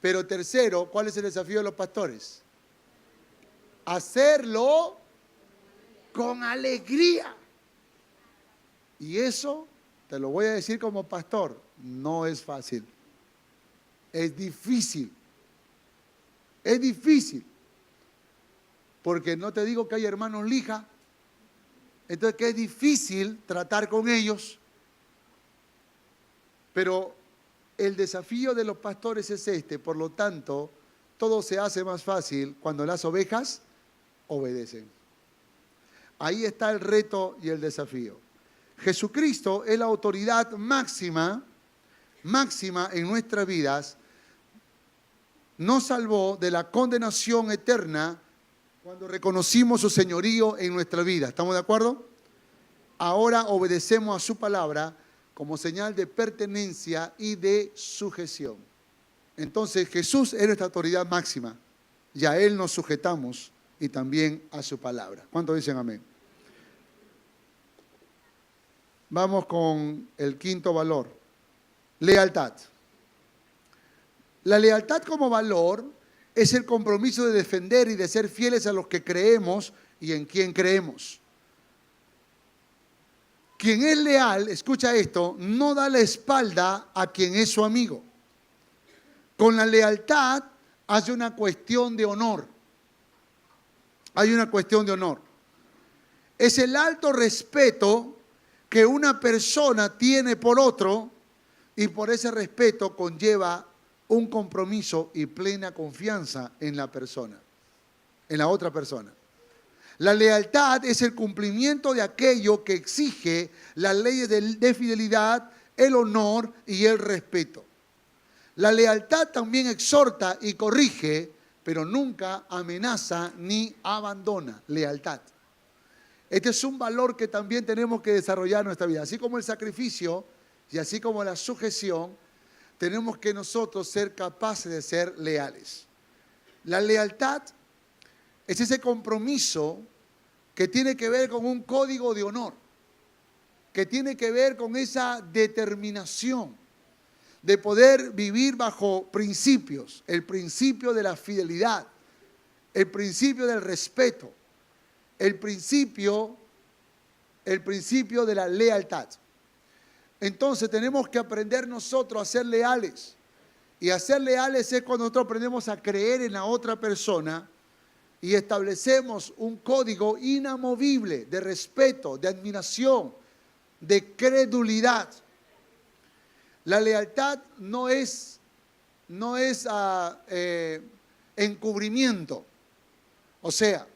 B: Pero tercero, ¿cuál es el desafío de los pastores? Hacerlo con alegría. Y eso, te lo voy a decir como pastor, no es fácil. Es difícil. Es difícil. Porque no te digo que hay hermanos lija, entonces que es difícil tratar con ellos. Pero el desafío de los pastores es este, por lo tanto, todo se hace más fácil cuando las ovejas obedecen. Ahí está el reto y el desafío. Jesucristo es la autoridad máxima en nuestras vidas. Nos salvó de la condenación eterna cuando reconocimos su señorío en nuestra vida. ¿Estamos de acuerdo? Ahora obedecemos a su palabra como señal de pertenencia y de sujeción. Entonces Jesús es nuestra autoridad máxima y a Él nos sujetamos y también a su palabra. ¿Cuántos dicen amén? Vamos con el quinto valor. Lealtad. La lealtad como valor es el compromiso de defender y de ser fieles a los que creemos y en quien creemos. Quien es leal, escucha esto, no da la espalda a quien es su amigo. Con la lealtad hay una cuestión de honor. Hay una cuestión de honor. Es el alto respeto que una persona tiene por otro y por ese respeto conlleva un compromiso y plena confianza en la persona, en la otra persona. La lealtad es el cumplimiento de aquello que exige las leyes de fidelidad, el honor y el respeto. La lealtad también exhorta y corrige, pero nunca amenaza ni abandona. Lealtad. Este es un valor que también tenemos que desarrollar en nuestra vida. Así como el sacrificio y así como la sujeción, tenemos que nosotros ser capaces de ser leales. La lealtad es ese compromiso que tiene que ver con un código de honor, que tiene que ver con esa determinación de poder vivir bajo principios, el principio de la fidelidad, el principio del respeto, el principio de la lealtad. Entonces tenemos que aprender nosotros a ser leales. Y a ser leales es cuando nosotros aprendemos a creer en la otra persona y establecemos un código inamovible de respeto, de admiración, de credulidad. La lealtad no es encubrimiento. O sea,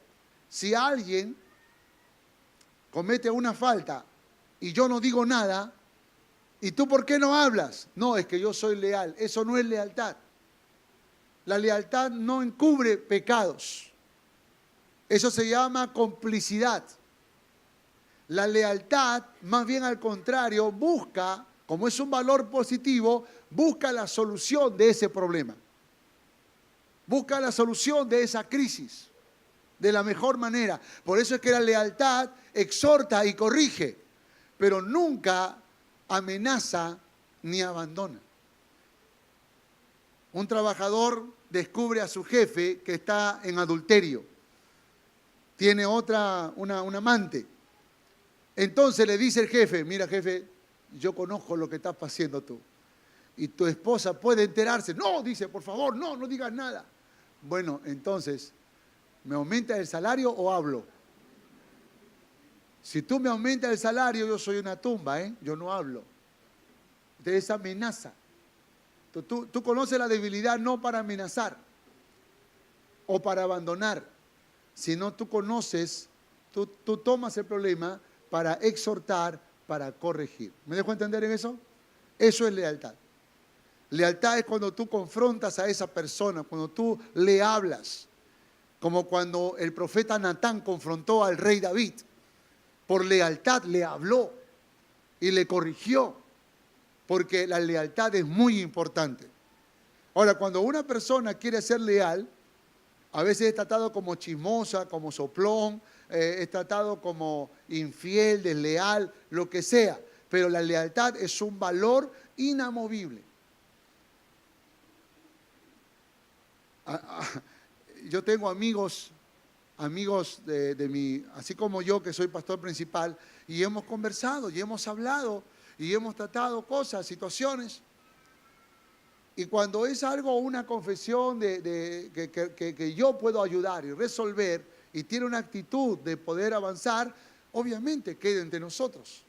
B: si alguien comete una falta y yo no digo nada, ¿y tú por qué no hablas? No, es que yo soy leal. Eso no es lealtad. La lealtad no encubre pecados. Eso se llama complicidad. La lealtad, más bien al contrario, busca, como es un valor positivo, busca la solución de ese problema. Busca la solución de esa crisis de la mejor manera. Por eso es que la lealtad exhorta y corrige, pero nunca amenaza ni abandona. Un trabajador descubre a su jefe que está en adulterio. Tiene una amante. Entonces le dice el jefe, mira jefe, yo conozco lo que estás haciendo tú. Y tu esposa puede enterarse. No, dice, por favor, no digas nada. Bueno, entonces, ¿me aumenta el salario o hablo? Si tú me aumentas el salario, yo soy una tumba, yo no hablo. Entonces, esa amenaza. Tú conoces la debilidad no para amenazar o para abandonar, sino tú conoces, tú tomas el problema para exhortar, para corregir. ¿Me dejo entender en eso? Eso es lealtad. Lealtad es cuando tú confrontas a esa persona, cuando tú le hablas, como cuando el profeta Natán confrontó al rey David. Por lealtad le habló y le corrigió, porque la lealtad es muy importante. Ahora, cuando una persona quiere ser leal, a veces es tratado como chismosa, como soplón, es tratado como infiel, desleal, lo que sea. Pero la lealtad es un valor inamovible. Yo tengo amigos de mi, así como yo que soy pastor principal, y hemos conversado, y hemos hablado, y hemos tratado cosas, situaciones. Y cuando es algo, una confesión que yo puedo ayudar y resolver, y tiene una actitud de poder avanzar, obviamente queda entre nosotros.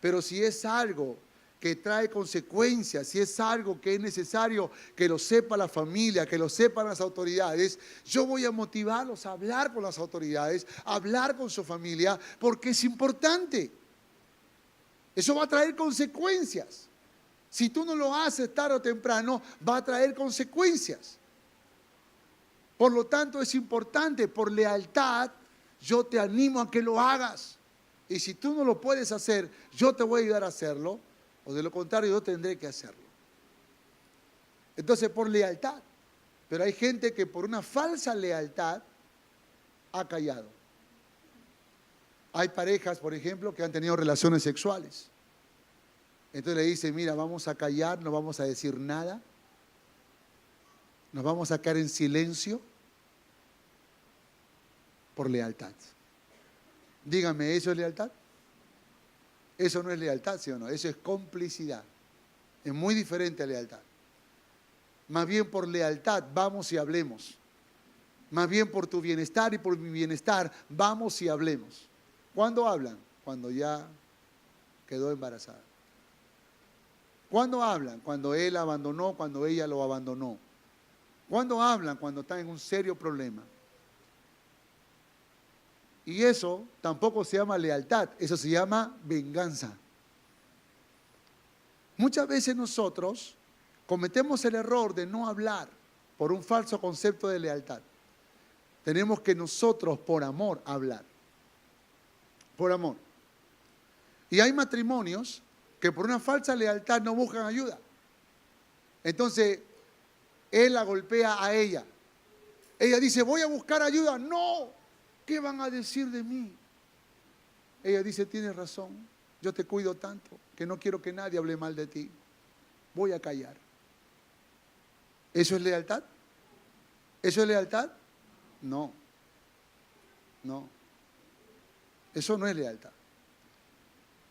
B: Pero si es algo que trae consecuencias, si es algo que es necesario que lo sepa la familia, que lo sepan las autoridades, yo voy a motivarlos a hablar con las autoridades, a hablar con su familia, porque es importante. Eso va a traer consecuencias. Si tú no lo haces tarde o temprano, va a traer consecuencias. Por lo tanto, es importante, por lealtad, yo te animo a que lo hagas. Y si tú no lo puedes hacer, yo te voy a ayudar a hacerlo, o de lo contrario, yo tendré que hacerlo. Entonces, por lealtad. Pero hay gente que por una falsa lealtad ha callado. Hay parejas, por ejemplo, que han tenido relaciones sexuales. Entonces le dicen, mira, vamos a callar, no vamos a decir nada. Nos vamos a quedar en silencio por lealtad. Dígame, ¿eso es lealtad? Eso no es lealtad, ¿sí o no? Eso es complicidad. Es muy diferente a lealtad. Más bien por lealtad, vamos y hablemos. Más bien por tu bienestar y por mi bienestar, vamos y hablemos. ¿Cuándo hablan? Cuando ya quedó embarazada. ¿Cuándo hablan? Cuando él abandonó, cuando ella lo abandonó. ¿Cuándo hablan? Cuando están en un serio problema. Y eso tampoco se llama lealtad, eso se llama venganza. Muchas veces nosotros cometemos el error de no hablar por un falso concepto de lealtad. Tenemos que nosotros, por amor, hablar. Por amor. Y hay matrimonios que por una falsa lealtad no buscan ayuda. Entonces, él la golpea a ella. Ella dice, voy a buscar ayuda. No, ¿qué van a decir de mí? Ella dice, tienes razón, yo te cuido tanto que no quiero que nadie hable mal de ti. Voy a callar. ¿Eso es lealtad? ¿Eso es lealtad? No. No. Eso no es lealtad.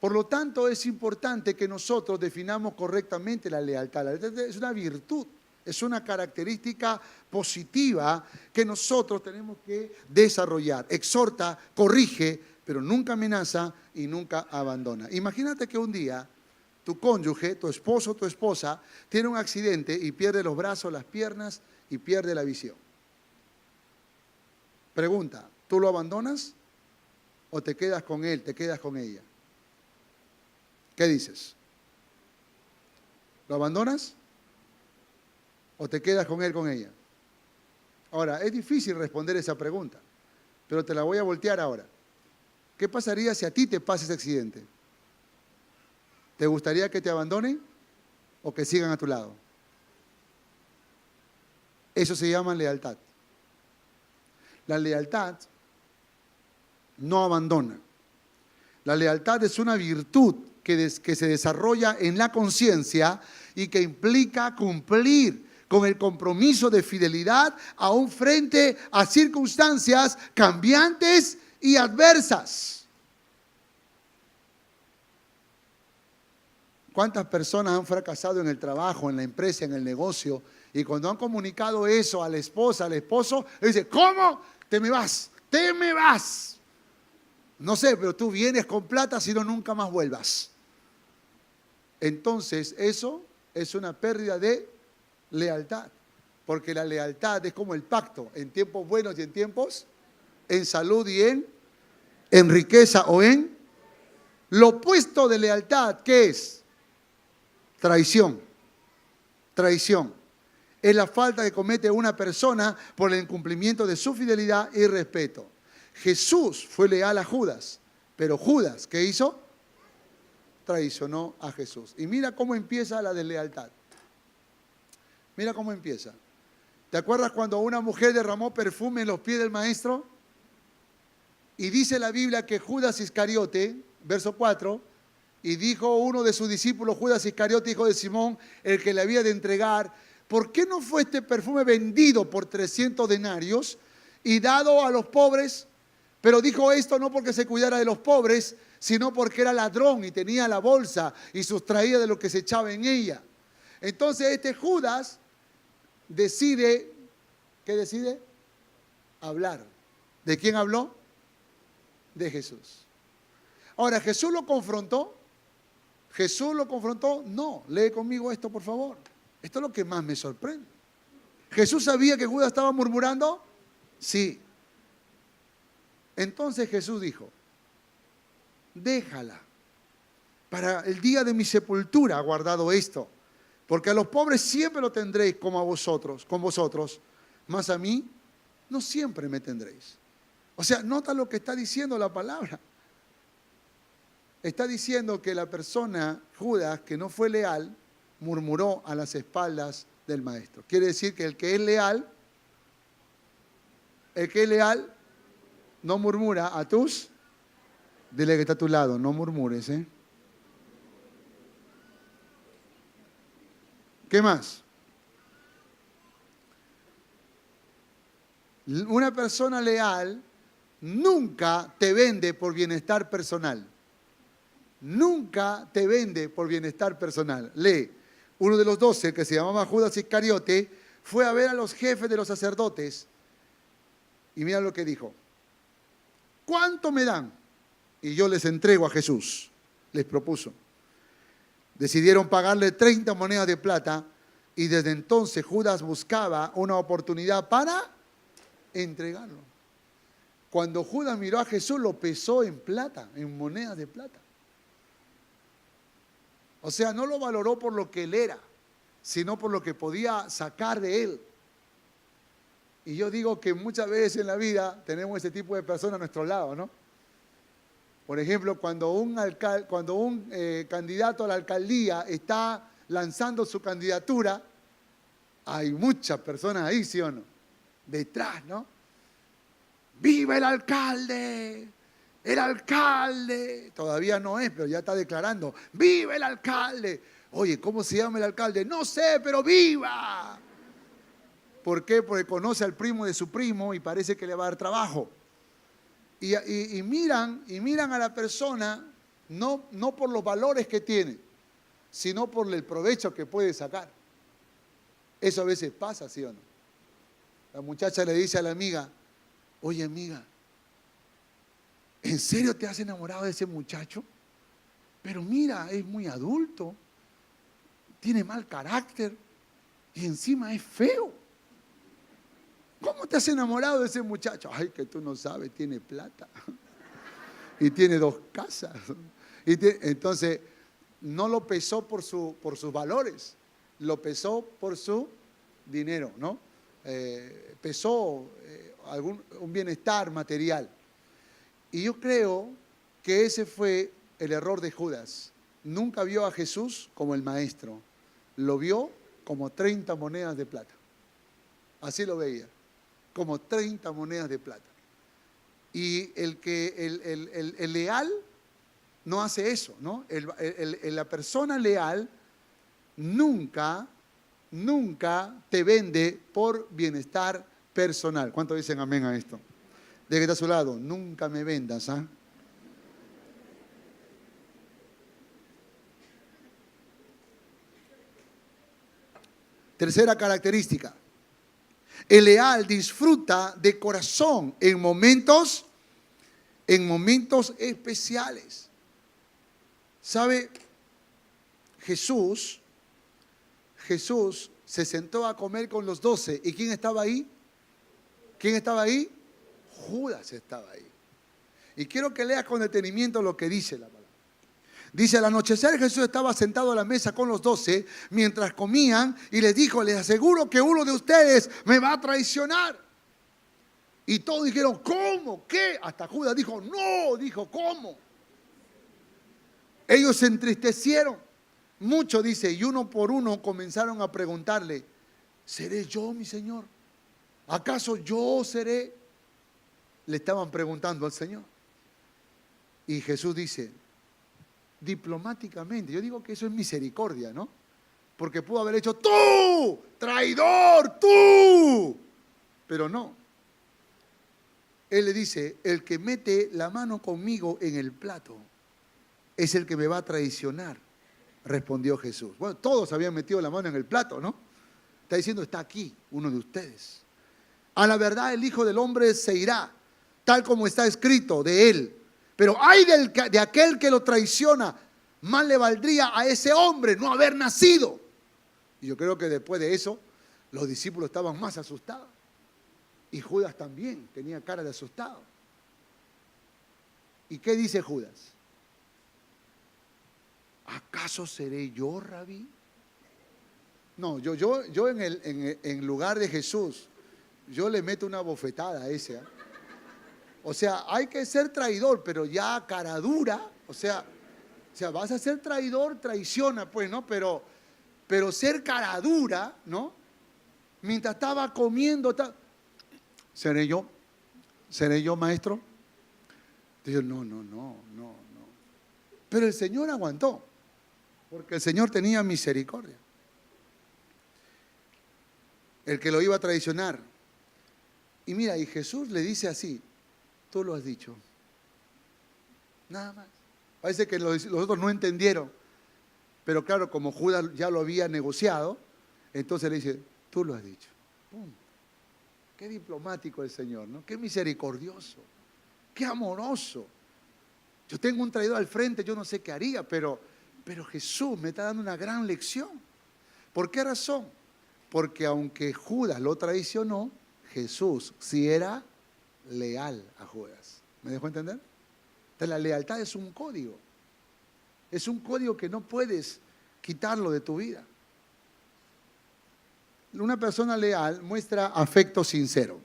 B: Por lo tanto, es importante que nosotros definamos correctamente la lealtad. La lealtad es una virtud, es una característica positiva que nosotros tenemos que desarrollar. Exhorta, corrige, pero nunca amenaza y nunca abandona. Imagínate que un día tu cónyuge, tu esposo o tu esposa, tiene un accidente y pierde los brazos, las piernas y pierde la visión. Pregunta, ¿tú lo abandonas o te quedas con él, te quedas con ella? ¿Qué dices? ¿Lo abandonas o te quedas con él, con ella? Ahora, es difícil responder esa pregunta, pero te la voy a voltear ahora. ¿Qué pasaría si a ti te pasa ese accidente? ¿Te gustaría que te abandonen o que sigan a tu lado? Eso se llama lealtad. La lealtad no abandona. La lealtad es una virtud que se desarrolla en la conciencia y que implica cumplir con el compromiso de fidelidad aún frente a circunstancias cambiantes y adversas. ¿Cuántas personas han fracasado en el trabajo, en la empresa, en el negocio? Y cuando han comunicado eso a la esposa, al esposo, le dice, ¿cómo? Te me vas, te me vas. No sé, pero tú vienes con plata, si no, nunca más vuelvas. Entonces, eso es una pérdida de lealtad. Porque la lealtad es como el pacto, en tiempos buenos y en tiempos, en salud y en riqueza o en... Lo opuesto de lealtad, ¿qué es? Traición. Traición. Es la falta que comete una persona por el incumplimiento de su fidelidad y respeto. Jesús fue leal a Judas, pero Judas, ¿qué hizo? Traicionó a Jesús. Y mira cómo empieza la deslealtad. Mira cómo empieza. ¿Te acuerdas cuando una mujer derramó perfume en los pies del maestro? Y dice la Biblia que Judas Iscariote, verso 4, y dijo uno de sus discípulos, Judas Iscariote, hijo de Simón, el que le había de entregar, ¿por qué no fue este perfume vendido por 300 denarios y dado a los pobres? Pero dijo esto no porque se cuidara de los pobres, sino porque era ladrón y tenía la bolsa y sustraía de lo que se echaba en ella. Entonces este Judas decide, ¿qué decide? Hablar. ¿De quién habló? De Jesús. Ahora, ¿Jesús lo confrontó? ¿Jesús lo confrontó? No. Lee conmigo esto, por favor. Esto es lo que más me sorprende. ¿Jesús sabía que Judas estaba murmurando? Sí. Entonces Jesús dijo, déjala. Para el día de mi sepultura ha guardado esto. Porque a los pobres siempre lo tendréis como a vosotros, con vosotros. Mas a mí no siempre me tendréis. O sea, nota lo que está diciendo la palabra. Está diciendo que la persona, Judas, que no fue leal, murmuró a las espaldas del maestro. Quiere decir que el que es leal no murmura a tus, dile que está a tu lado, no murmures, ¿eh? ¿Qué más? Una persona leal nunca te vende por bienestar personal. Nunca te vende por bienestar personal. Lee, uno de los 12, que se llamaba Judas Iscariote, fue a ver a los jefes de los sacerdotes y mira lo que dijo. ¿Cuánto me dan? Y yo les entrego a Jesús, les propuso. Decidieron pagarle 30 monedas de plata y desde entonces Judas buscaba una oportunidad para entregarlo. Cuando Judas miró a Jesús lo pesó en plata, en monedas de plata. O sea, no lo valoró por lo que él era, sino por lo que podía sacar de él. Y yo digo que muchas veces en la vida tenemos ese tipo de personas a nuestro lado, ¿no? Por ejemplo, cuando un candidato a la alcaldía está lanzando su candidatura, hay muchas personas ahí, ¿sí o no? Detrás, ¿no? ¡viva el alcalde! El alcalde. Todavía no es, pero ya está declarando, ¡viva el alcalde! Oye, ¿cómo se llama el alcalde? No sé, pero ¡viva! ¿Por qué? Porque conoce al primo de su primo y parece que le va a dar trabajo. Y miran a la persona no por los valores que tiene, sino por el provecho que puede sacar. Eso a veces pasa, ¿sí o no? La muchacha le dice a la amiga, oye amiga, ¿en serio te has enamorado de ese muchacho? Pero mira, es muy adulto, tiene mal carácter y encima es feo. ¿Cómo te has enamorado de ese muchacho? Ay, que tú no sabes, tiene plata y tiene 2 casas. Entonces, no lo pesó por sus valores, lo pesó por su dinero, ¿no? Pesó un bienestar material. Y yo creo que ese fue el error de Judas. Nunca vio a Jesús como el maestro, lo vio como 30 monedas de plata. Así lo veía, como 30 monedas de plata. Y el leal no hace eso, ¿no? La persona leal nunca te vende por bienestar personal. ¿Cuántos dicen amén a esto? De que está a su lado, nunca me vendas, ¿ah? Tercera característica. El leal disfruta de corazón en momentos especiales. ¿Sabe? Jesús se sentó a comer con los 12. ¿Y quién estaba ahí? ¿Quién estaba ahí? Judas estaba ahí. Y quiero que leas con detenimiento lo que dice la palabra. Dice, al anochecer Jesús estaba sentado a la mesa con los 12 mientras comían y les dijo, les aseguro que uno de ustedes me va a traicionar. Y todos dijeron, ¿cómo? ¿Qué? Hasta Judas dijo, no, dijo, ¿cómo? Ellos se entristecieron. Muchos, dice, y uno por uno comenzaron a preguntarle, ¿seré yo, mi Señor? ¿Acaso yo seré? Le estaban preguntando al Señor. Y Jesús dice, diplomáticamente, yo digo que eso es misericordia, ¿no? Porque pudo haber hecho, tú, traidor, tú. Pero no. Él le dice, el que mete la mano conmigo en el plato es el que me va a traicionar, respondió Jesús. Bueno, todos habían metido la mano en el plato, ¿no? Está diciendo, está aquí uno de ustedes. A la verdad el Hijo del Hombre se irá, tal como está escrito de él. Pero ay de aquel que lo traiciona, más le valdría a ese hombre no haber nacido. Y yo creo que después de eso, los discípulos estaban más asustados. Y Judas también tenía cara de asustado. ¿Y qué dice Judas? ¿Acaso seré yo, Rabí? No, yo en lugar de Jesús, yo le meto una bofetada a ese, ¿eh? O sea, hay que ser traidor, pero ya cara dura, o sea, vas a ser traidor, traiciona, pues, ¿no? Pero ser cara dura, ¿no? Mientras estaba comiendo, ¿seré yo, maestro? Dios, no. Pero el Señor aguantó, porque el Señor tenía misericordia. El que lo iba a traicionar. Y mira, y Jesús le dice así, tú lo has dicho. Nada más. Parece que los otros no entendieron. Pero claro, como Judas ya lo había negociado, entonces le dice, tú lo has dicho. ¡Pum! Qué diplomático el Señor, ¿no? Qué misericordioso, qué amoroso. Yo tengo un traidor al frente, yo no sé qué haría, pero Jesús me está dando una gran lección. ¿Por qué razón? Porque aunque Judas lo traicionó, Jesús sí era leal a Judas. ¿Me dejó entender? Entonces, la lealtad es un código. Es un código que no puedes quitarlo de tu vida. Una persona leal muestra afecto sincero.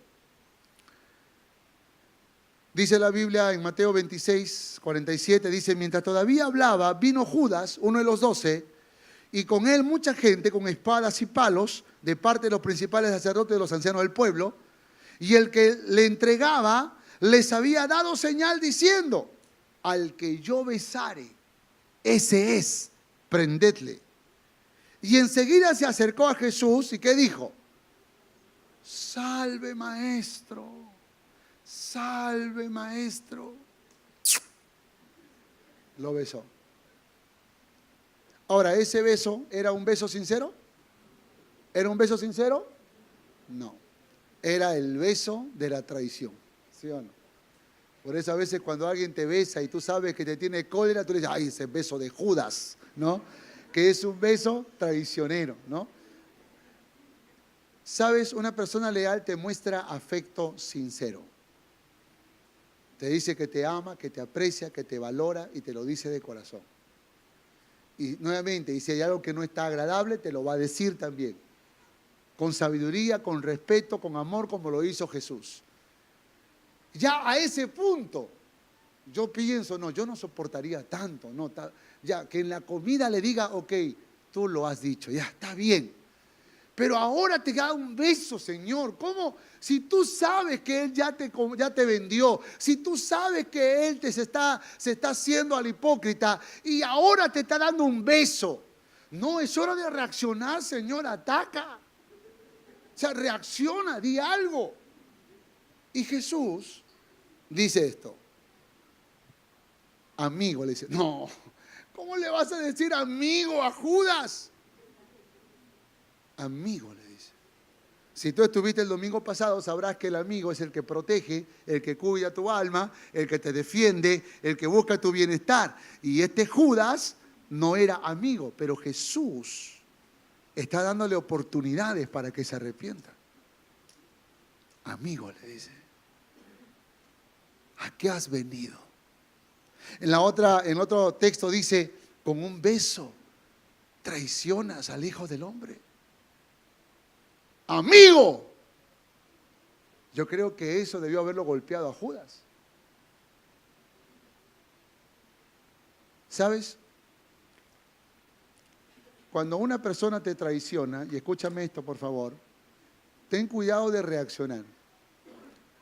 B: Dice la Biblia en Mateo 26, 47, dice, mientras todavía hablaba, vino Judas, uno de los 12, y con él mucha gente con espadas y palos, de parte de los principales sacerdotes y de los ancianos del pueblo, y el que le entregaba les había dado señal diciendo: al que yo besare, ese es, prendedle. Y enseguida se acercó a Jesús y ¿qué dijo? Salve, maestro, salve, maestro. Lo besó. Ahora, ¿ese beso era un beso sincero? ¿Era un beso sincero? No. Era el beso de la traición. ¿Sí o no? Por eso a veces cuando alguien te besa y tú sabes que te tiene cólera, tú le dices: ay, ese beso de Judas, ¿no? Que es un beso traicionero, ¿no? ¿Sabes? Una persona leal te muestra afecto sincero. Te dice que te ama, que te aprecia, que te valora y te lo dice de corazón. Y nuevamente, y si hay algo que no está agradable, te lo va a decir también. Con sabiduría, con respeto, con amor, como lo hizo Jesús. Ya a ese punto, yo pienso, no, yo no soportaría tanto, no, ya que en la comida le diga: ok, tú lo has dicho, ya está bien. Pero ahora te da un beso, Señor. ¿Cómo? Si tú sabes que Él ya te vendió, si tú sabes que Él se está haciendo al hipócrita y ahora te está dando un beso. No, es hora de reaccionar, Señor, ataca. O sea, reacciona, di algo. Y Jesús dice esto: amigo, le dice. No, ¿cómo le vas a decir amigo a Judas? Amigo, le dice. Si tú estuviste el domingo pasado, sabrás que el amigo es el que protege, el que cuida tu alma, el que te defiende, el que busca tu bienestar. Y este Judas no era amigo, pero Jesús está dándole oportunidades para que se arrepienta. Amigo, le dice, ¿a qué has venido? En otro texto dice: con un beso traicionas al Hijo del Hombre. Amigo. Yo creo que eso debió haberlo golpeado a Judas. ¿Sabes? Cuando una persona te traiciona, y escúchame esto por favor, ten cuidado de reaccionar.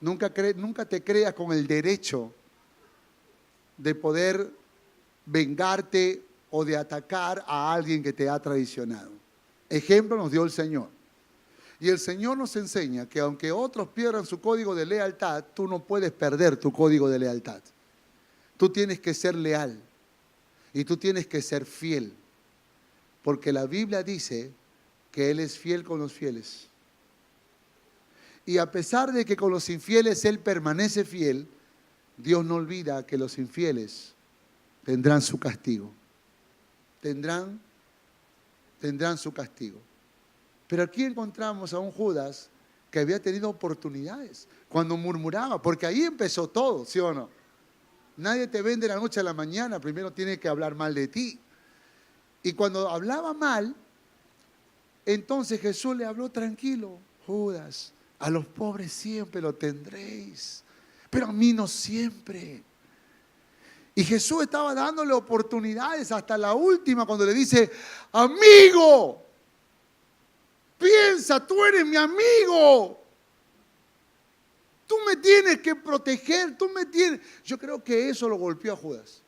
B: Nunca te creas con el derecho de poder vengarte o de atacar a alguien que te ha traicionado. Ejemplo nos dio el Señor. Y el Señor nos enseña que aunque otros pierdan su código de lealtad, tú no puedes perder tu código de lealtad. Tú tienes que ser leal y tú tienes que ser fiel. Porque la Biblia dice que Él es fiel con los fieles. Y a pesar de que con los infieles Él permanece fiel, Dios no olvida que los infieles tendrán su castigo. Tendrán su castigo. Pero aquí encontramos a un Judas que había tenido oportunidades cuando murmuraba, porque ahí empezó todo, ¿sí o no? Nadie te vende de la noche a la mañana, primero tiene que hablar mal de ti. Y cuando hablaba mal, entonces Jesús le habló: tranquilo, Judas, a los pobres siempre lo tendréis, pero a mí no siempre. Y Jesús estaba dándole oportunidades hasta la última cuando le dice: amigo, piensa, tú eres mi amigo. Tú me tienes que proteger, tú me tienes. Yo creo que eso lo golpeó a Judas.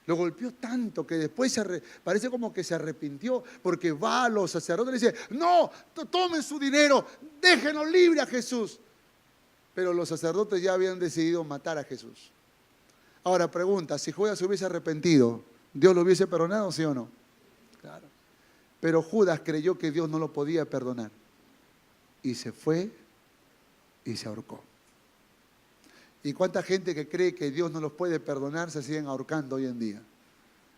B: Lo golpeó tanto que después parece como que se arrepintió, porque va a los sacerdotes y le dice: no, tomen su dinero, déjenos libre a Jesús. Pero los sacerdotes ya habían decidido matar a Jesús. Ahora pregunta, si Judas se hubiese arrepentido, ¿Dios lo hubiese perdonado, sí o no? Claro. Pero Judas creyó que Dios no lo podía perdonar. Y se fue y se ahorcó. ¿Y cuánta gente que cree que Dios no los puede perdonar se siguen ahorcando hoy en día?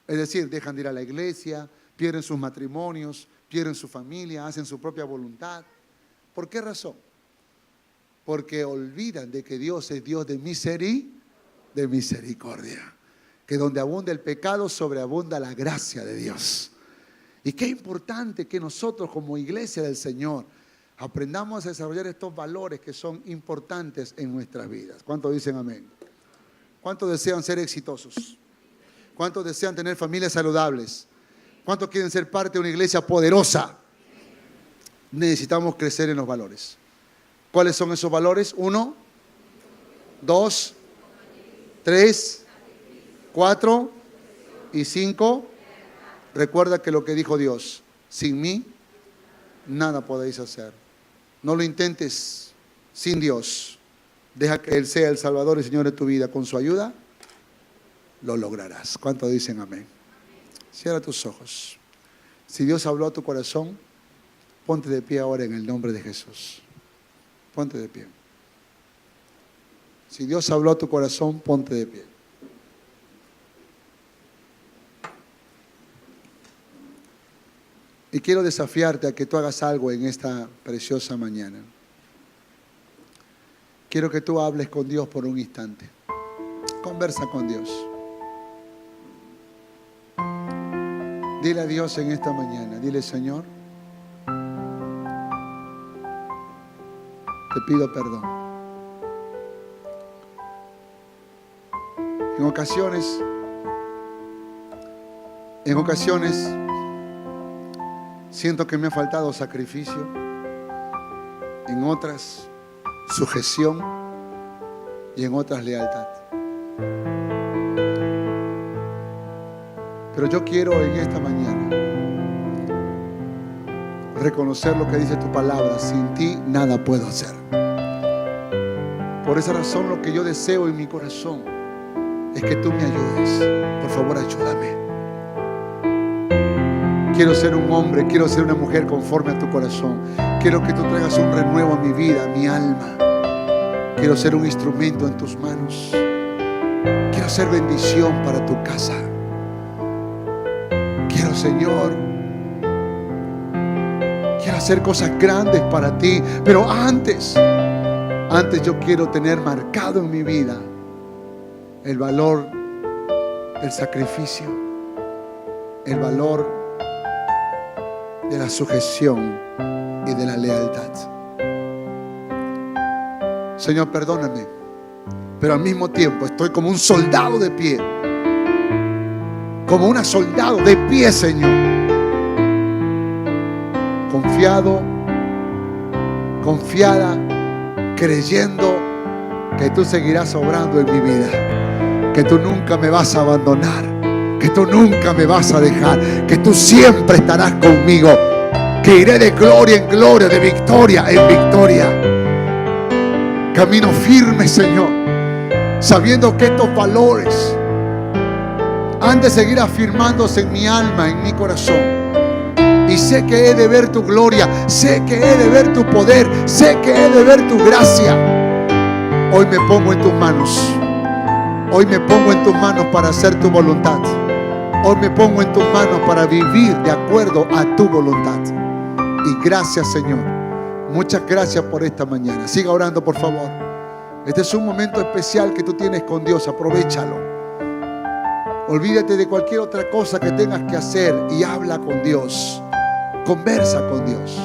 B: Es decir, dejan de ir a la iglesia, pierden sus matrimonios, pierden su familia, hacen su propia voluntad. ¿Por qué razón? Porque olvidan de que Dios es Dios de misericordia. Que donde abunda el pecado, sobreabunda la gracia de Dios. Y qué importante que nosotros como iglesia del Señor aprendamos a desarrollar estos valores que son importantes en nuestras vidas. ¿Cuántos dicen amén? ¿Cuántos desean ser exitosos? ¿Cuántos desean tener familias saludables? ¿Cuántos quieren ser parte de una iglesia poderosa? Necesitamos crecer en los valores. ¿Cuáles son esos valores? Uno, 2, 3, 4 y 5. Recuerda que lo que dijo Dios: sin mí nada podéis hacer. No lo intentes sin Dios. Deja que Él sea el Salvador y Señor de tu vida. Con su ayuda lo lograrás. ¿Cuántos dicen amén? Cierra tus ojos. Si Dios habló a tu corazón, ponte de pie ahora en el nombre de Jesús. Ponte de pie. Si Dios habló a tu corazón, ponte de pie. Y quiero desafiarte a que tú hagas algo en esta preciosa mañana. Quiero que tú hables con Dios por un instante. Conversa con Dios. Dile a Dios en esta mañana, dile: Señor, te pido perdón. En ocasiones siento que me ha faltado sacrificio, en otras sujeción y en otras lealtad. Pero yo quiero en esta mañana reconocer lo que dice tu palabra: sin ti nada puedo hacer. Por esa razón, lo que yo deseo en mi corazón es que tú me ayudes. Por favor, ayúdame. Quiero ser un hombre, quiero ser una mujer conforme a tu corazón. Quiero que tú traigas un renuevo a mi vida, a mi alma. Quiero ser un instrumento en tus manos. Quiero ser bendición para tu casa. Quiero, Señor, quiero hacer cosas grandes para ti. Pero antes yo quiero tener marcado en mi vida el valor del sacrificio, el valor de la sujeción y de la lealtad. Señor, perdóname, pero al mismo tiempo estoy como un soldado de pie, como una soldado de pie, Señor, confiada, creyendo que tú seguirás obrando en mi vida, que tú nunca me vas a abandonar, que tú nunca me vas a dejar, que tú siempre estarás conmigo, que iré de gloria en gloria, de victoria en victoria. Camino firme, Señor, sabiendo que estos valores han de seguir afirmándose en mi alma, en mi corazón. Y sé que he de ver tu gloria, sé que he de ver tu poder, sé que he de ver tu gracia. Hoy me pongo en tus manos. Hoy me pongo en tus manos para hacer tu voluntad. Hoy me pongo en tus manos para vivir de acuerdo a tu voluntad. Y gracias, Señor. Muchas gracias por esta mañana. Siga orando, por favor. Este es un momento especial que tú tienes con Dios. Aprovéchalo. Olvídate de cualquier otra cosa que tengas que hacer y habla con Dios. Conversa con Dios.